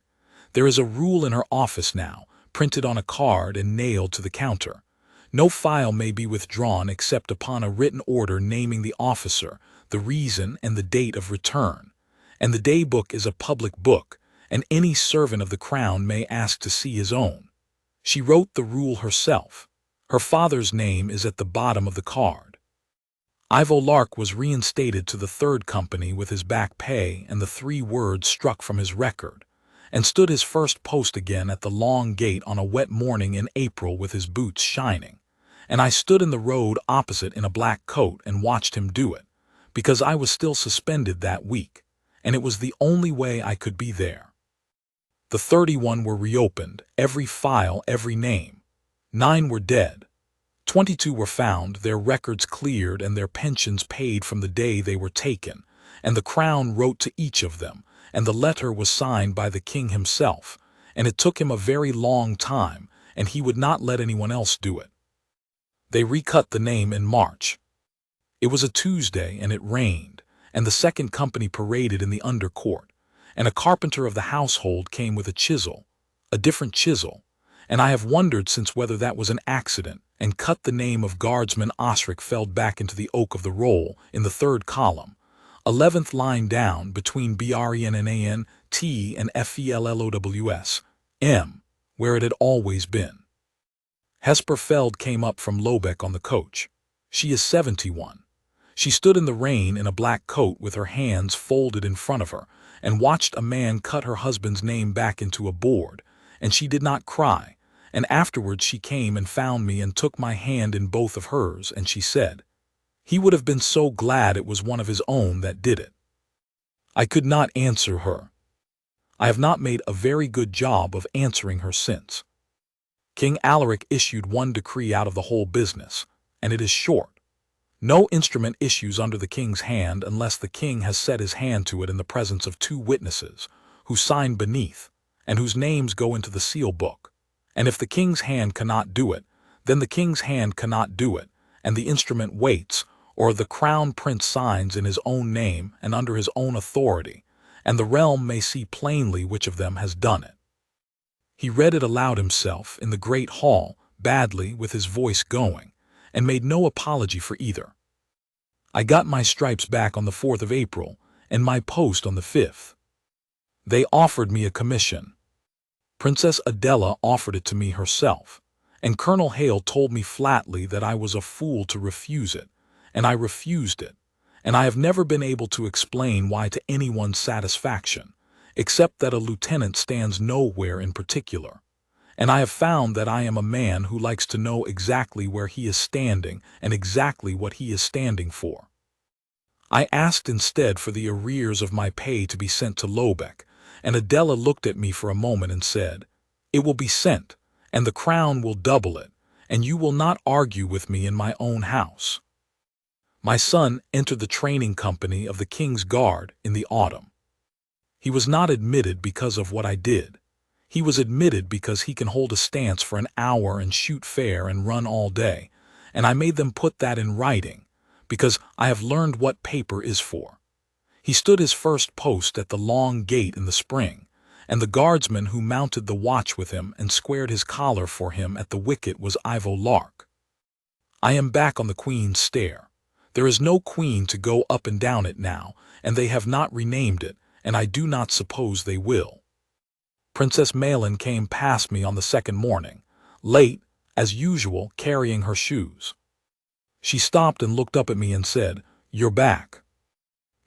A: There is a rule in her office now, printed on a card and nailed to the counter. No file may be withdrawn except upon a written order naming the officer, the reason, and the date of return. And the day book is a public book, and any servant of the crown may ask to see his own. She wrote the rule herself. Her father's name is at the bottom of the card. Ivo Lark was reinstated to the 3rd Company with his back pay and the 3 words struck from his record, and stood his first post again at the long gate on a wet morning in April with his boots shining. And I stood in the road opposite in a black coat and watched him do it, because I was still suspended that week, and it was the only way I could be there. The 31 were reopened, every file, every name. 9 were dead. 22 were found, their records cleared and their pensions paid from the day they were taken, and the Crown wrote to each of them, and the letter was signed by the King himself, and it took him a very long time, and he would not let anyone else do it. They recut the name in March. It was a Tuesday, and it rained, and the 2nd Company paraded in the under court, and a carpenter of the household came with a chisel. a different chisel, and I have wondered since whether that was an accident, and cut the name of guardsman Osric felled back into the oak of the roll in the third column, 11th line down between BRENNAN, T and FELLOWS, M, where it had always been. Hesper Feld came up from Lobeck on the coach. She is 71. She stood in the rain in a black coat with her hands folded in front of her, and watched a man cut her husband's name back into a board, and she did not cry, and afterwards she came and found me and took my hand in both of hers, and she said, "He would have been so glad it was one of his own that did it." I could not answer her. I have not made a very good job of answering her since. King Alaric issued one decree out of the whole business, and it is short. No instrument issues under the king's hand unless the king has set his hand to it in the presence of 2 witnesses, who sign beneath, and whose names go into the seal book. And if the king's hand cannot do it, then the king's hand cannot do it, and the instrument waits, or the crown prince signs in his own name and under his own authority, and the realm may see plainly which of them has done it. He read it aloud himself in the great hall, badly, with his voice going, and made no apology for either. I got my stripes back on the 4th of April, and my post on the 5th. They offered me a commission. Princess Adela offered it to me herself, and Colonel Hale told me flatly that I was a fool to refuse it, and I refused it, and I have never been able to explain why to anyone's satisfaction, except that a lieutenant stands nowhere in particular, and I have found that I am a man who likes to know exactly where he is standing and exactly what he is standing for. I asked instead for the arrears of my pay to be sent to Lobeck, and Adela looked at me for a moment and said, "It will be sent, and the crown will double it, and you will not argue with me in my own house." My son entered the training company of the King's Guard in the autumn. He was not admitted because of what I did. He was admitted because he can hold a stance for an hour and shoot fair and run all day, and I made them put that in writing, because I have learned what paper is for. He stood his first post at the long gate in the spring, and the guardsman who mounted the watch with him and squared his collar for him at the wicket was Ivo Lark. I am back on the Queen's stair. There is no queen to go up and down it now, and they have not renamed it, and I do not suppose they will. Princess Malin came past me on the second morning, late, as usual, carrying her shoes. She stopped and looked up at me and said, "You're back."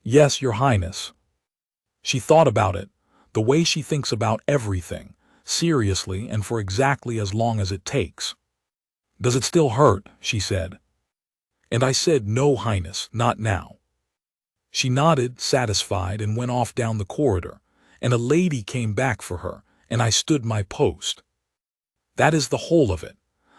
A: "Yes, Your Highness." She thought about it, the way she thinks about everything, seriously and for exactly as long as it takes. "Does it still hurt?" she said. And I said, "No, Highness, not now." She nodded, satisfied, and went off down the corridor, and a lady came back for her, and I stood my post. That is the whole of it.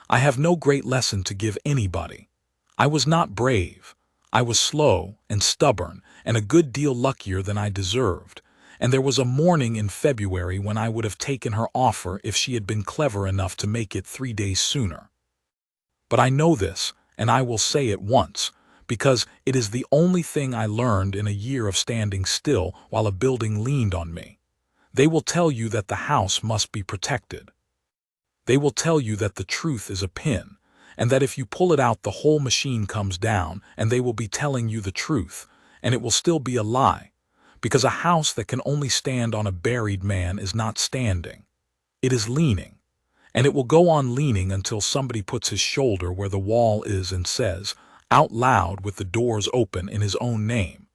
A: I have no great lesson to give anybody. I was not brave. I was slow and stubborn and a good deal luckier than I deserved, and there was a morning in February when I would have taken her offer if she had been clever enough to make it 3 days sooner. But I know this, and I will say it once, because it is the only thing I learned in a year of standing still while a building leaned on me. They will tell you that the house must be protected. They will tell you that the truth is a pin, and that if you pull it out the whole machine comes down, and they will be telling you the truth, and it will still be a lie, because a house that can only stand on a buried man is not standing. It is leaning, and it will go on leaning until somebody puts his shoulder where the wall is and says, out loud with the doors open in his own name,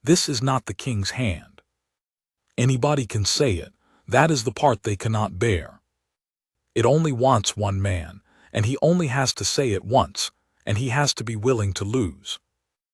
A: "This is not the king's hand." Anybody can say it. That is the part they cannot bear. It only wants one man, and he only has to say it once, and he has to be willing to lose.